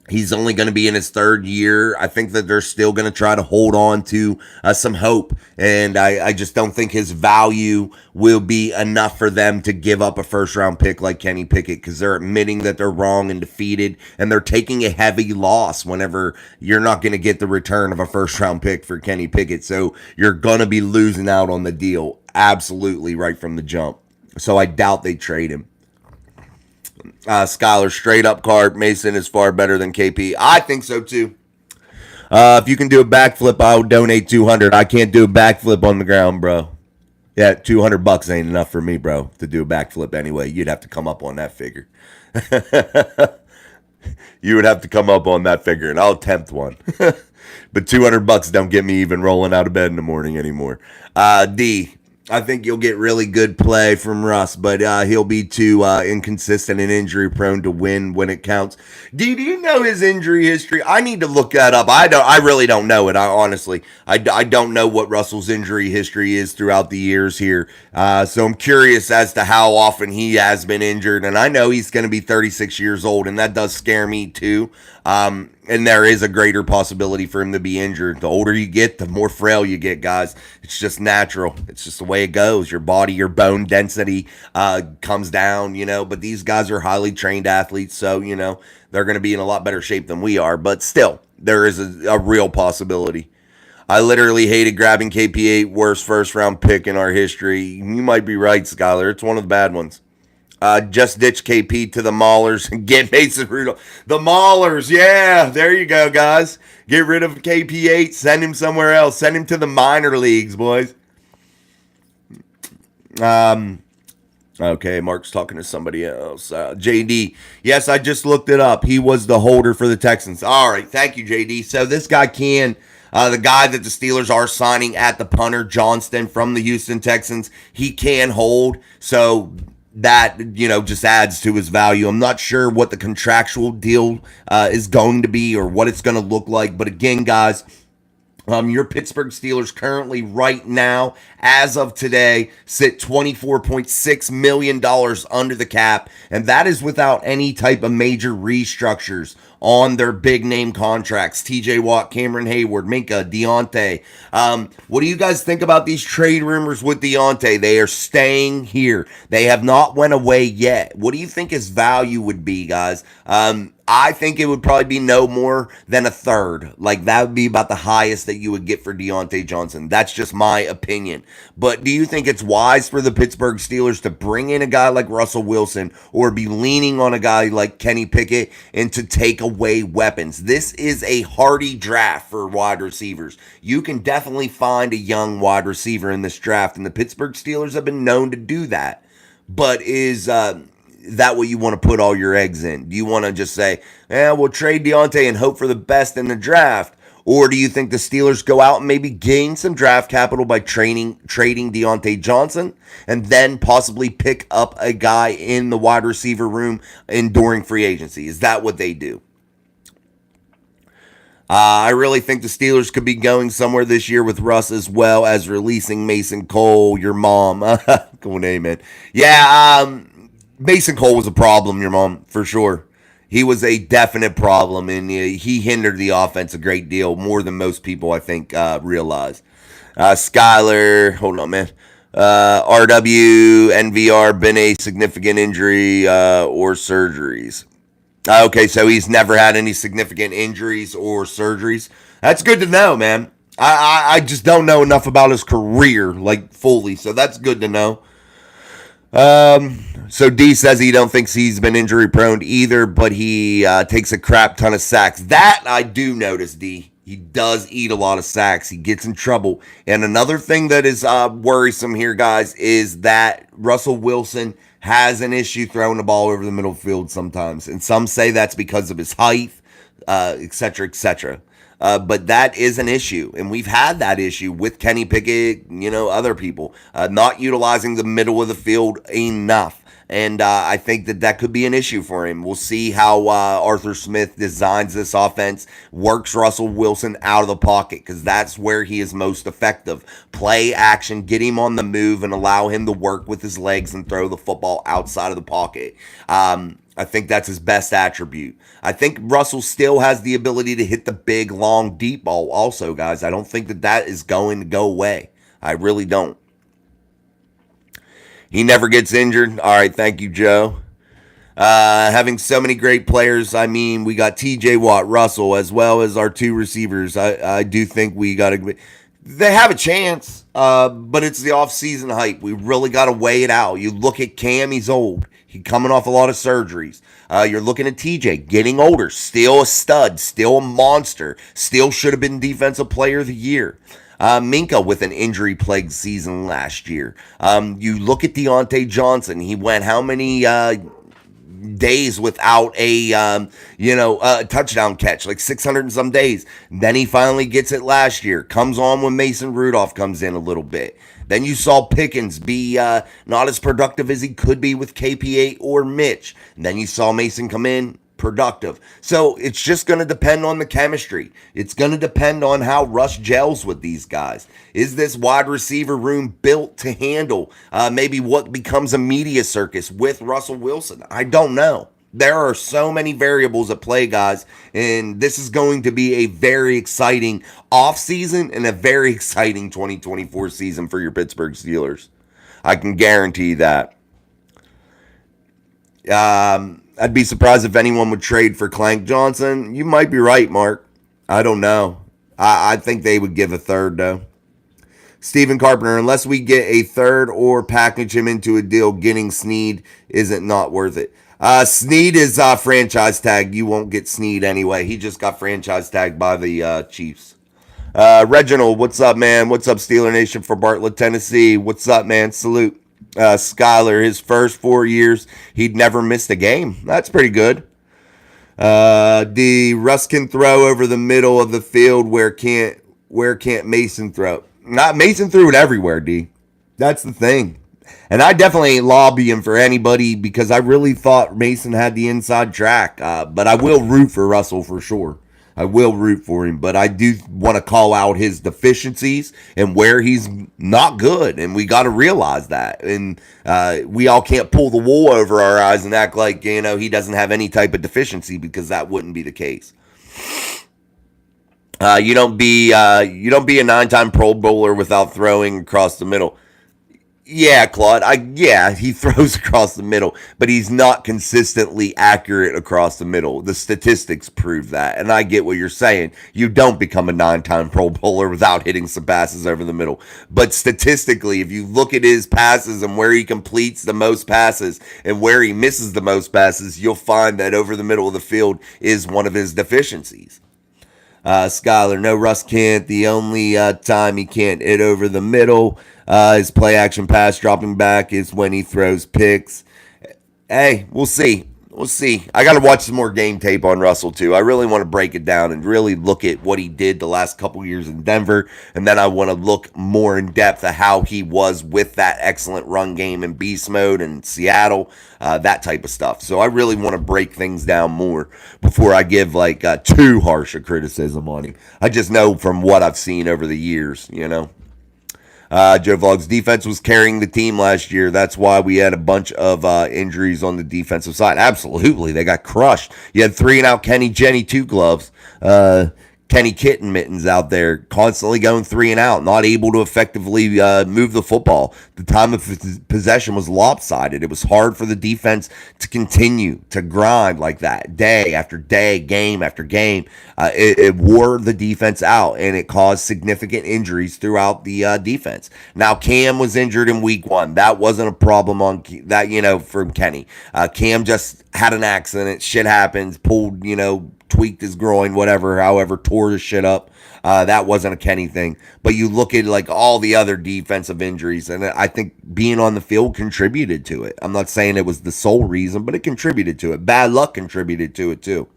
he's only going to be in his third year. I think that they're still going to try to hold on to some hope. And I just don't think his value will be enough for them to give up a first-round pick like Kenny Pickett, because they're admitting that they're wrong and defeated, and they're taking a heavy loss whenever you're not going to get the return of a first-round pick for Kenny Pickett. So you're going to be losing out on the deal absolutely right from the jump. So I doubt they trade him. Skylar, straight up card, Mason is far better than KP. I think so too. If you can do a backflip, I would donate 200. I can't do a backflip on the ground, bro. Yeah, $200 ain't enough for me, bro, to do a backflip anyway. You'd have to come up on that figure. You would have to come up on that figure, and I'll attempt one. But $200 don't get me even rolling out of bed in the morning anymore. D, I think you'll get really good play from Russ, but he'll be too inconsistent and injury prone to win when it counts. Do you know his injury history? I need to look that up. I really don't know it. Honestly, I don't know what Russell's injury history is throughout the years here. So I'm curious as to how often he has been injured. And I know he's going to be 36 years old, and that does scare me too. And there is a greater possibility for him to be injured. The older you get, the more frail you get, guys. It's just natural. It's just the way it goes. Your body, your bone density comes down, But these guys are highly trained athletes, so, they're going to be in a lot better shape than we are. But still, there is a real possibility. I literally hated grabbing KP8, worst first-round pick in our history. You might be right, Skylar. It's one of the bad ones. Just ditch KP to the Maulers and get Mason Rudolph. The Maulers, yeah, there you go, guys. Get rid of KP8, send him somewhere else. Send him to the minor leagues, boys. Okay, Mark's talking to somebody else. JD, yes, I just looked it up. He was the holder for the Texans. All right, thank you, JD. So this guy the guy that the Steelers are signing at the punter, Johnston from the Houston Texans, he can hold. So that, just adds to his value. I'm not sure what the contractual deal is going to be or what it's going to look like. But again, guys, your Pittsburgh Steelers currently, right now, as of today, sit $24.6 million under the cap, and that is without any type of major restructures on their big name contracts. TJ Watt, Cameron Hayward, Minka, Deontay. What do you guys think about these trade rumors with Deontay? They are staying here. They have not went away yet. What do you think his value would be, guys? I think it would probably be no more than a third. Like, that would be about the highest that you would get for Deontay Johnson. That's just my opinion. But do you think it's wise for the Pittsburgh Steelers to bring in a guy like Russell Wilson or be leaning on a guy like Kenny Pickett and to take away weapons? This is a hardy draft for wide receivers. You can definitely find a young wide receiver in this draft, and the Pittsburgh Steelers have been known to do that. But is that what you want to put all your eggs in? Do you want to just say, we'll trade Deontay and hope for the best in the draft? Or do you think the Steelers go out and maybe gain some draft capital by trading Deontay Johnson and then possibly pick up a guy in the wide receiver room during free agency? Is that what they do? I really think the Steelers could be going somewhere this year with Russ, as well as releasing Mason Cole, your mom. Cool name, man. Yeah, Mason Cole was a problem, your mom, for sure. He was a definite problem, and he hindered the offense a great deal, more than most people, I think, realize. Skyler, hold on, man. RW, NVR, been a significant injury or surgeries. Okay, so he's never had any significant injuries or surgeries. That's good to know, man. I just don't know enough about his career, like, fully, so that's good to know. So D says he don't think he's been injury prone either, but he takes a crap ton of sacks. That I do notice, D. He does eat a lot of sacks. He gets in trouble. And another thing that is worrisome here, guys, is that Russell Wilson has an issue throwing the ball over the middle field sometimes. And some say that's because of his height, et cetera, et cetera. But that is an issue, and we've had that issue with Kenny Pickett, other people, not utilizing the middle of the field enough. And I think that could be an issue for him. We'll see how Arthur Smith designs this offense, works Russell Wilson out of the pocket, because that's where he is most effective. Play action, get him on the move, and allow him to work with his legs and throw the football outside of the pocket. I think that's his best attribute. I think Russell still has the ability to hit the big, long, deep ball also, guys. I don't think that is going to go away. I really don't. He never gets injured. All right, thank you, Joe. Having so many great players, we got TJ Watt, Russell, as well as our two receivers. I do think we got to... They have a chance, but it's the off-season hype. We really got to weigh it out. You look at Cam, he's old. He's coming off a lot of surgeries. You're looking at TJ, getting older, still a stud, still a monster, still should have been Defensive Player of the Year. Minka with an injury-plagued season last year. You look at Deontay Johnson. He went how many days without a touchdown catch, like 600 and some days. Then he finally gets it last year. Comes on when Mason Rudolph comes in a little bit. Then you saw Pickens be not as productive as he could be with KP8 or Mitch. And then you saw Mason come in, productive. So it's just going to depend on the chemistry. It's going to depend on how Russ gels with these guys. Is this wide receiver room built to handle maybe what becomes a media circus with Russell Wilson? I don't know. There are so many variables at play, guys, and this is going to be a very exciting offseason and a very exciting 2024 season for your Pittsburgh Steelers. I can guarantee that. I'd be surprised if anyone would trade for Clank Johnson. You might be right, Mark. I don't know. I think they would give a third, though. Stephen Carpenter, unless we get a third or package him into a deal, getting Snead isn't not worth it. Snead is franchise tag. You won't get Snead anyway. He just got franchise tagged by the Chiefs. Reginald, what's up, man? What's up, Steeler Nation for Bartlett, Tennessee? What's up, man? Salute. Skyler, his first 4 years, he'd never missed a game. That's pretty good. The Russ can throw over the middle of the field. Where can't Mason throw? Not Mason threw it everywhere, D. That's the thing. And I definitely ain't lobbying for anybody because I really thought Mason had the inside track. But I will root for Russell for sure. I will root for him, but I do want to call out his deficiencies and where he's not good, and we got to realize that. And we all can't pull the wool over our eyes and act like he doesn't have any type of deficiency, because that wouldn't be the case. You don't be a 9-time Pro Bowler without throwing across the middle. Yeah, Claude. He throws across the middle, but he's not consistently accurate across the middle. The statistics prove that, and I get what you're saying. You don't become a 9-time Pro Bowler without hitting some passes over the middle. But statistically, if you look at his passes and where he completes the most passes and where he misses the most passes, you'll find that over the middle of the field is one of his deficiencies. Skyler, no, Russ can't. The only time he can't hit over the middle his play action pass dropping back is when he throws picks. Hey, we'll see. I got to watch some more game tape on Russell too. I really want to break it down and really look at what he did the last couple years in Denver, and then I want to look more in depth at how he was with that excellent run game in beast mode in Seattle, that type of stuff. So I really want to break things down more before I give too harsh a criticism on him. I just know from what I've seen over the years, Joe Vlogs, defense was carrying the team last year. That's why we had a bunch of injuries on the defensive side. Absolutely. They got crushed. You had 3-and-out Kenny Jenny 2 gloves. Kenny Kitten mittens out there constantly going 3-and-out, not able to effectively move the football. The time of possession was lopsided. It was hard for the defense to continue to grind like that day after day, game after game. It wore the defense out, and it caused significant injuries throughout the defense. Now, Cam was injured in week 1. That wasn't a problem on that, from Kenny. Cam just had an accident. Shit happens. Pulled, tweaked his groin, however, tore his shit up. That wasn't a Kenny thing. But you look at all the other defensive injuries, and I think being on the field contributed to it. I'm not saying it was the sole reason, but it contributed to it. Bad luck contributed to it too.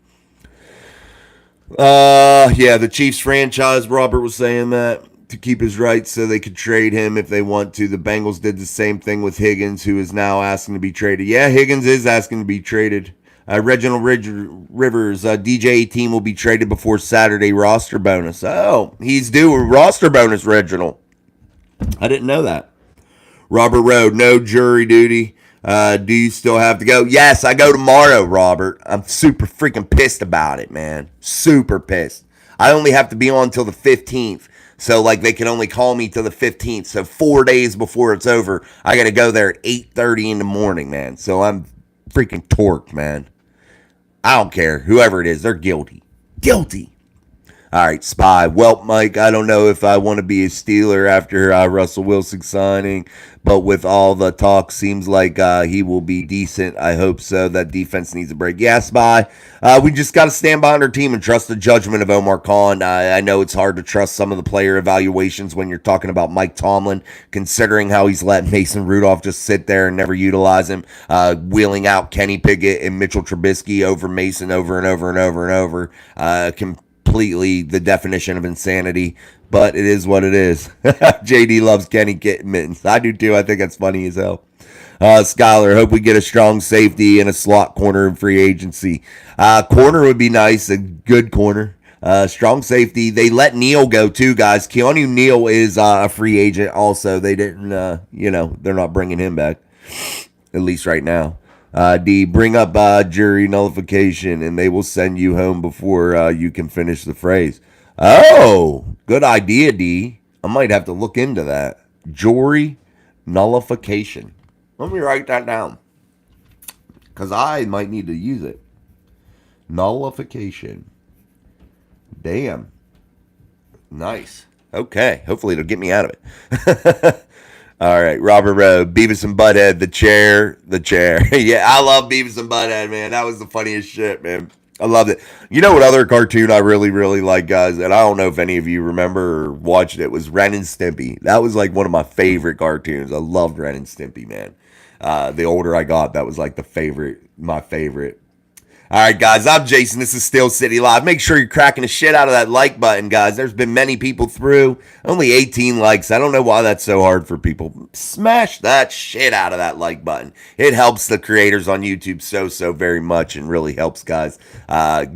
The Chiefs franchise, Robert was saying that to keep his rights so they could trade him if they want to. The Bengals did the same thing with Higgins, who is now asking to be traded. Yeah, Higgins is asking to be traded. Reginald Rivers, DJ team will be traded before Saturday roster bonus. Oh, he's due a roster bonus, Reginald. I didn't know that. Robert Rowe, no jury duty. Do you still have to go? Yes, I go tomorrow, Robert. I'm super freaking pissed about it, man. Super pissed. I only have to be on till the 15th. So, they can only call me till the 15th. So, 4 days before it's over, I got to go there at 8:30 in the morning, man. So, I'm freaking torqued, man. I don't care. Whoever it is, they're guilty. Guilty. All right, Spy. Well, Mike, I don't know if I want to be a Steeler after Russell Wilson signing, but with all the talk, seems like he will be decent. I hope so. That defense needs a break. Yeah, Spy. We just got to stand behind our team and trust the judgment of Omar Khan. I know it's hard to trust some of the player evaluations when you're talking about Mike Tomlin, considering how he's let Mason Rudolph just sit there and never utilize him, wheeling out Kenny Pickett and Mitchell Trubisky over Mason over and over and over and over. Completely the definition of insanity, but it is what it is. JD loves Kenny Kitten mittens. I do too. I think that's funny as hell. Skyler, hope we get a strong safety and a slot corner in free agency. Corner would be nice, a good corner. Strong safety. They let Neal go too, guys. Keanu Neal is a free agent also. They didn't, they're not bringing him back, at least right now. D, bring up jury nullification and they will send you home before you can finish the phrase. Oh, good idea, D. I might have to look into that. Jury nullification. Let me write that down, because I might need to use it. Nullification. Damn. Nice. Okay, hopefully it'll get me out of it. All right, Robert Rowe, Beavis and Butthead, the chair. Yeah, I love Beavis and Butthead, man. That was the funniest shit, man. I loved it. You know what other cartoon I really, really like, guys, and I don't know if any of you remember or watched it, was Ren and Stimpy. That was like one of my favorite cartoons. I loved Ren and Stimpy, man. The older I got, that was like my favorite. All right, guys, I'm Jason. This is Steel City Live. Make sure you're cracking the shit out of that like button, guys. There's been many people through. Only 18 likes. I don't know why that's so hard for people. Smash that shit out of that like button. It helps the creators on YouTube so very much and really helps guys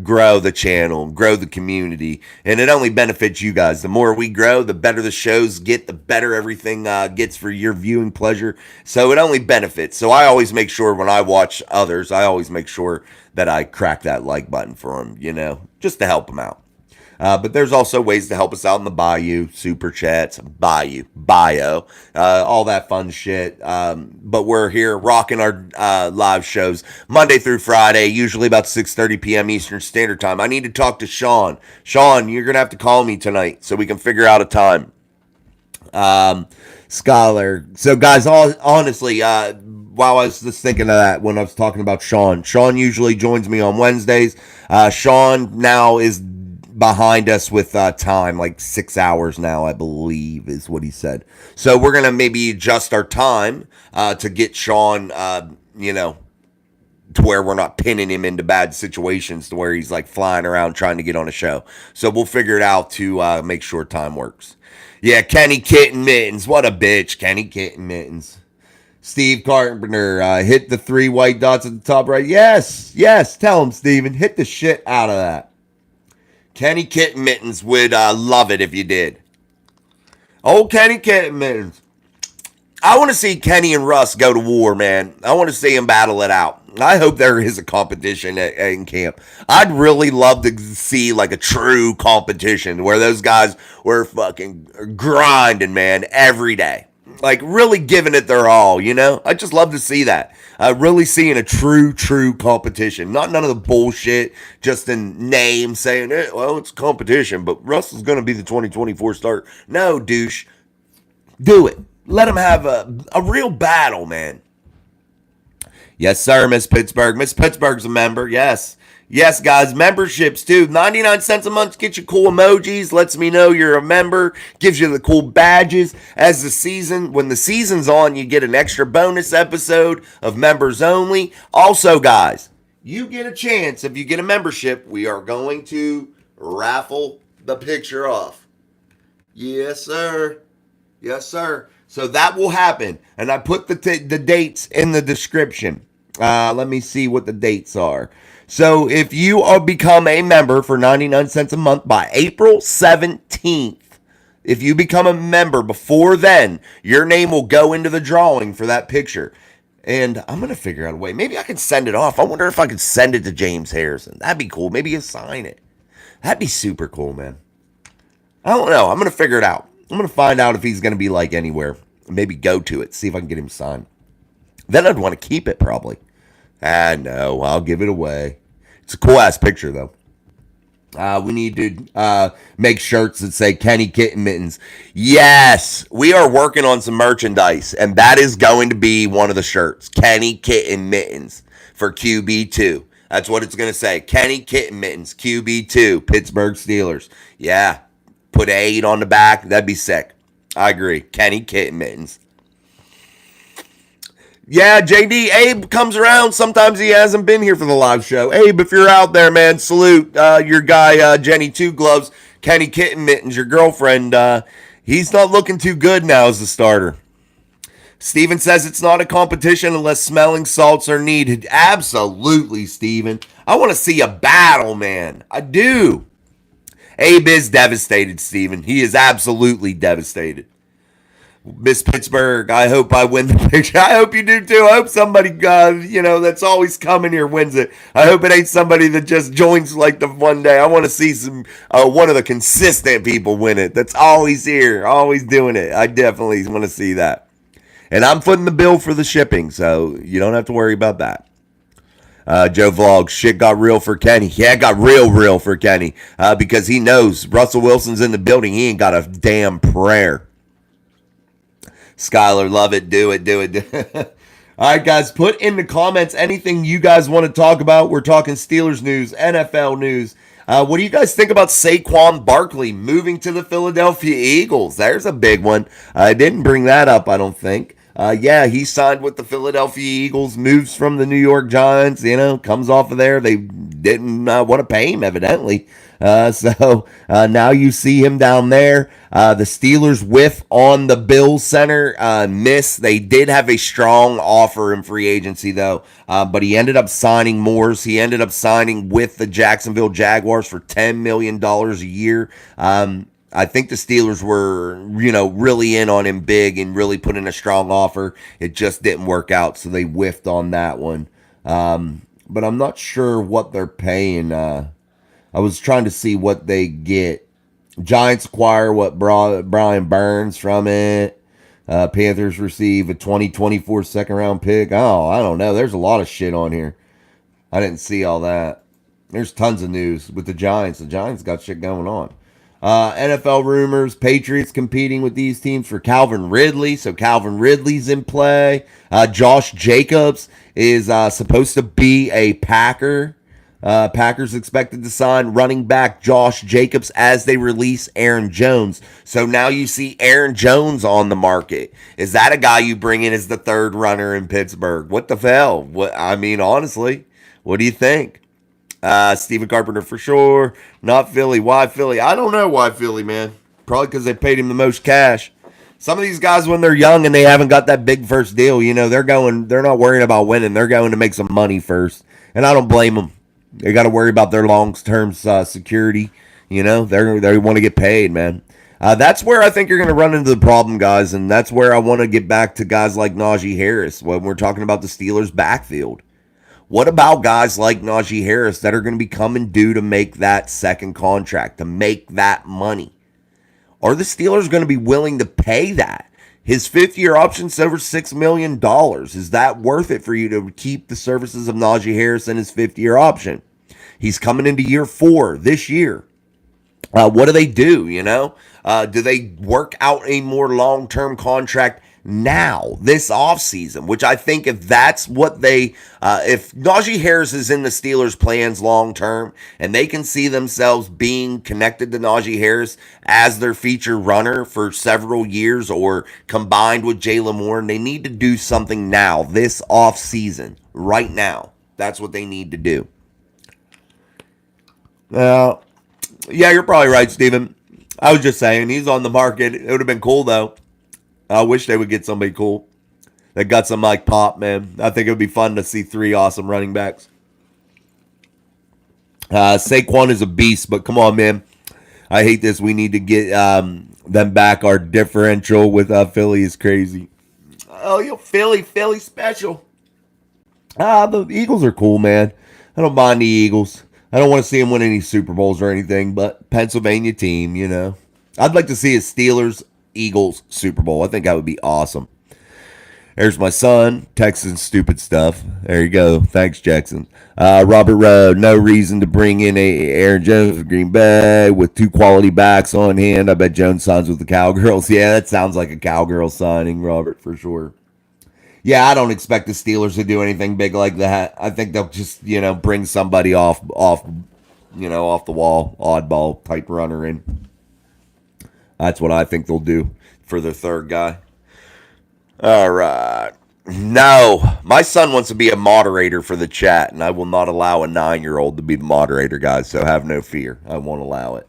grow the channel, grow the community, and it only benefits you guys. The more we grow, the better the shows get, the better everything gets for your viewing pleasure. So it only benefits. So I always make sure when I watch others, I always make sure that I crack that like button for them, just to help them out. But there's also ways to help us out in the Bayou, Super Chats, Bio, all that fun shit. But we're here rocking our live shows Monday through Friday, usually about 6:30 p.m. Eastern Standard Time. I need to talk to Sean. Sean, you're going to have to call me tonight so we can figure out a time. Scholar. So, guys, honestly, while I was just thinking of that when I was talking about Sean usually joins me on Wednesdays. Sean now is behind us with time, like 6 hours now, I believe is what he said. So we're going to maybe adjust our time to get Sean, to where we're not pinning him into bad situations to where he's like flying around trying to get on a show. So we'll figure it out to make sure time works. Yeah, Kenny Kitten Mittens. What a bitch, Kenny Kitten Mittens. Steve Carpenter, hit the 3 white dots at the top right. Yes. Tell him, Steven. Hit the shit out of that. Kenny Kitten Mittens would love it if you did. Oh, Kenny Kitten Mittens. I want to see Kenny and Russ go to war, man. I want to see them battle it out. I hope there is a competition in camp. I'd really love to see like a true competition where those guys were fucking grinding, man, every day. Like really giving it their all, I just love to see that. Really seeing a true competition. Not none of the bullshit, just in name saying, well, it's competition, but Russell's going to be the 2024 start. No, douche. Do it. Let him have a real battle, man. Yes, sir, Miss Pittsburgh. Miss Pittsburgh's a member, yes. Yes, guys, memberships too. 99 cents a month, get you cool emojis, lets me know you're a member, gives you the cool badges. When the season's on, you get an extra bonus episode of members only. Also, guys, you get a chance, if you get a membership, we are going to raffle the picture off. Yes, sir. So that will happen. And I put the dates in the description. Let me see what the dates are. So if you become a member for 99 cents a month by April 17th, if you become a member before then, your name will go into the drawing for that picture. And I'm going to figure out a way. Maybe I can send it off. I wonder if I could send it to James Harrison. That'd be cool. Maybe he'll sign it. That'd be super cool, man. I don't know. I'm going to figure it out. I'm going to find out if he's going to be like anywhere. Maybe go to it. See if I can get him signed. Then I'd want to keep it probably. No, I'll give it away. It's a cool-ass picture, though. We need to make shirts that say Kenny Kitten Mittens. Yes, we are working on some merchandise, and that is going to be one of the shirts. Kenny Kitten Mittens for QB2. That's what it's going to say. Kenny Kitten Mittens, QB2, Pittsburgh Steelers. Yeah, put 8 on the back. That'd be sick. I agree. Kenny Kitten Mittens. Yeah, JD, Abe comes around. Sometimes he hasn't been here for the live show. Abe, if you're out there, man, salute your guy, Jenny Two Gloves, Kenny Kitten Mittens, your girlfriend. He's not looking too good now as a starter. Steven says it's not a competition unless smelling salts are needed. Absolutely, Steven. I want to see a battle, man. I do. Abe is devastated, Steven. He is absolutely devastated. Miss Pittsburgh, I hope I win the picture. I hope you do too. I hope somebody, that's always coming here wins it. I hope it ain't somebody that just joins like the one day. I want to see one of the consistent people win it. That's always here, always doing it. I definitely want to see that. And I'm footing the bill for the shipping, so you don't have to worry about that. Joe Vlog, shit got real for Kenny. Yeah, it got real for Kenny because he knows Russell Wilson's in the building. He ain't got a damn prayer. Skylar, love it. Do it. All right, guys, put in the comments anything you guys want to talk about. We're talking Steelers news, NFL news. What do you guys think about Saquon Barkley moving to the Philadelphia Eagles? There's a big one. I didn't bring that up, I don't think. Yeah, he signed with the Philadelphia Eagles, moves from the New York Giants, comes off of there. They didn't want to pay him, evidently. So now you see him down there. The Steelers whiff on the Bills center, miss. They did have a strong offer in free agency, though, but he ended up signing Morse. He ended up signing with the Jacksonville Jaguars for $10 million a year. I think the Steelers were, really in on him big and really put in a strong offer. It just didn't work out, so they whiffed on that one. But I'm not sure what they're paying. I was trying to see what they get. Giants acquire Brian Burns from it. Panthers receive a 2024 second-round pick. Oh, I don't know. There's a lot of shit on here. I didn't see all that. There's tons of news with the Giants. The Giants got shit going on. NFL rumors, Patriots competing with these teams for Calvin Ridley. So Calvin Ridley's in play. Josh Jacobs is supposed to be a Packer. Packers expected to sign running back Josh Jacobs as they release Aaron Jones. So now you see Aaron Jones on the market. Is that a guy you bring in as the third runner in Pittsburgh? What the hell? Honestly, what do you think? Steven Carpenter for sure. Not Philly. Why Philly? I don't know why Philly, man. Probably because they paid him the most cash. Some of these guys, when they're young and they haven't got that big first deal, they're not worrying about winning. They're going to make some money first. And I don't blame them. They got to worry about their long-term security. They want to get paid, man. That's where I think you're going to run into the problem, guys, and that's where I want to get back to guys like Najee Harris when we're talking about the Steelers' backfield. What about guys like Najee Harris that are going to be coming due to make that second contract, to make that money? Are the Steelers going to be willing to pay that? His fifth-year option's over $6 million. Is that worth it for you to keep the services of Najee Harris and his fifth-year option? He's coming into year 4 this year. What do? Do they work out a more long-term contract now, this offseason? Which I think if that's what if Najee Harris is in the Steelers' plans long-term and they can see themselves being connected to Najee Harris as their feature runner for several years or combined with Jaylen Warren, they need to do something now, this offseason, right now. That's what they need to do. Yeah, you're probably right, Steven. I was just saying, he's on the market. It would have been cool, though. I wish they would get somebody cool that got some like pop, man. I think it would be fun to see 3 awesome running backs. Saquon is a beast, but come on, man. I hate this. We need to get them back. Our differential with Philly is crazy. Oh, Philly special. The Eagles are cool, man. I don't mind the Eagles. I don't want to see them win any Super Bowls or anything, but Pennsylvania team, I'd like to see a Steelers-Eagles Super Bowl. I think that would be awesome. There's my son texting stupid stuff. There you go. Thanks, Jackson. Robert Rowe, no reason to bring in Aaron Jones of Green Bay with 2 quality backs on hand. I bet Jones signs with the Cowgirls. Yeah, that sounds like a Cowgirl signing, Robert, for sure. Yeah, I don't expect the Steelers to do anything big like that. I think they'll just, bring somebody off the wall, oddball type runner in. That's what I think they'll do for their third guy. All right. No, my son wants to be a moderator for the chat, and I will not allow a 9-year-old to be the moderator, guys, so have no fear. I won't allow it.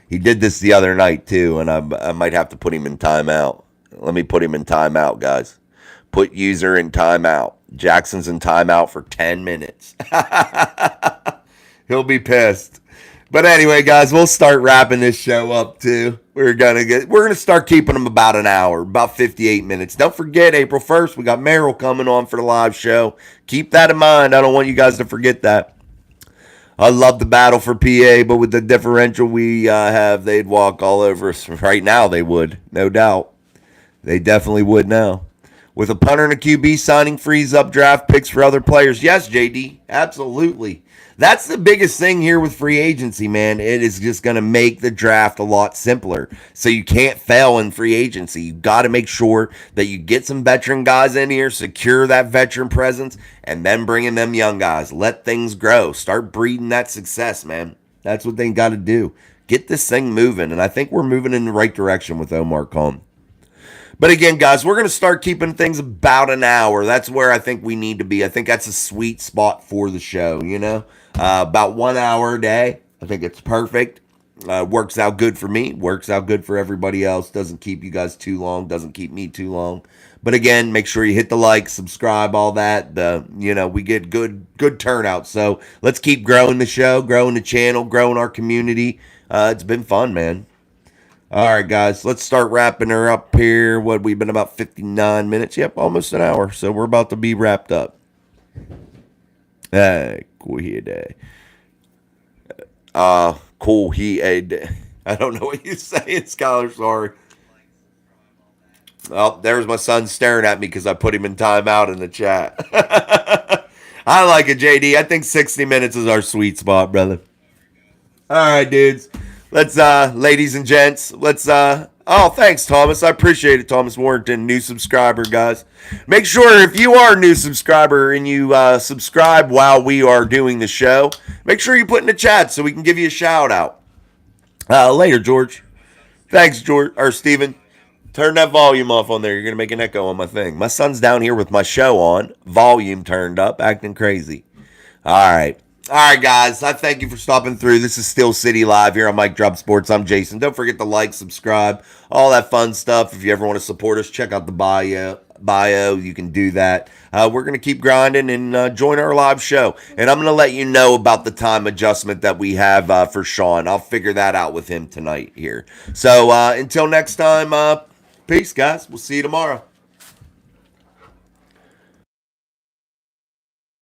He did this the other night, too, and I might have to put him in timeout. Let me put him in timeout, guys. Put user in timeout. Jackson's in timeout for 10 minutes. He'll be pissed. But anyway, guys, we'll start wrapping this show up too. We're gonna start keeping them about an hour, about 58 minutes. Don't forget, April 1st, we got Merrill coming on for the live show. Keep that in mind. I don't want you guys to forget that. I love the battle for PA, but with the differential we have, they'd walk all over us. Right now, they would, no doubt. They definitely would now. With a punter and a QB signing frees up draft picks for other players. Yes, JD, absolutely. That's the biggest thing here with free agency, man. It is just going to make the draft a lot simpler. So you can't fail in free agency. You got to make sure that you get some veteran guys in here, secure that veteran presence, and then bring in them young guys. Let things grow. Start breeding that success, man. That's what they got to do. Get this thing moving. And I think we're moving in the right direction with Omar Khan. But again, guys, we're going to start keeping things about an hour. That's where I think we need to be. I think that's a sweet spot for the show, you know? About 1 hour a day. I think it's perfect. Works out good for me. Works out good for everybody else. Doesn't keep you guys too long. Doesn't keep me too long. But again, make sure you hit the like, subscribe, all that. We get good turnout. So let's keep growing the show, growing the channel, growing our community. It's been fun, man. All right, guys, let's start wrapping her up here. We've been about 59 minutes. Yep, almost an hour. So we're about to be wrapped up. Cool here. Cool here. I don't know what you're saying, Skylar. Sorry. Oh, there's my son staring at me because I put him in timeout in the chat. I like it, JD. I think 60 minutes is our sweet spot, brother. All right, dudes. Let's, ladies and gents, thanks, Thomas. I appreciate it, Thomas Warrington, new subscriber, guys. Make sure if you are a new subscriber and you subscribe while we are doing the show, make sure you put in the chat so we can give you a shout out. Later, George. Thanks, George, or Steven. Turn that volume off on there. You're going to make an echo on my thing. My son's down here with my show on, volume turned up, acting crazy. All right. All right, guys. I thank you for stopping through. This is Steel City Live here on Mike Drop Sports. I'm Jason. Don't forget to like, subscribe, all that fun stuff. If you ever want to support us, check out the bio. You can do that. We're going to keep grinding and join our live show. And I'm going to let you know about the time adjustment that we have for Sean. I'll figure that out with him tonight here. So until next time, peace, guys. We'll see you tomorrow.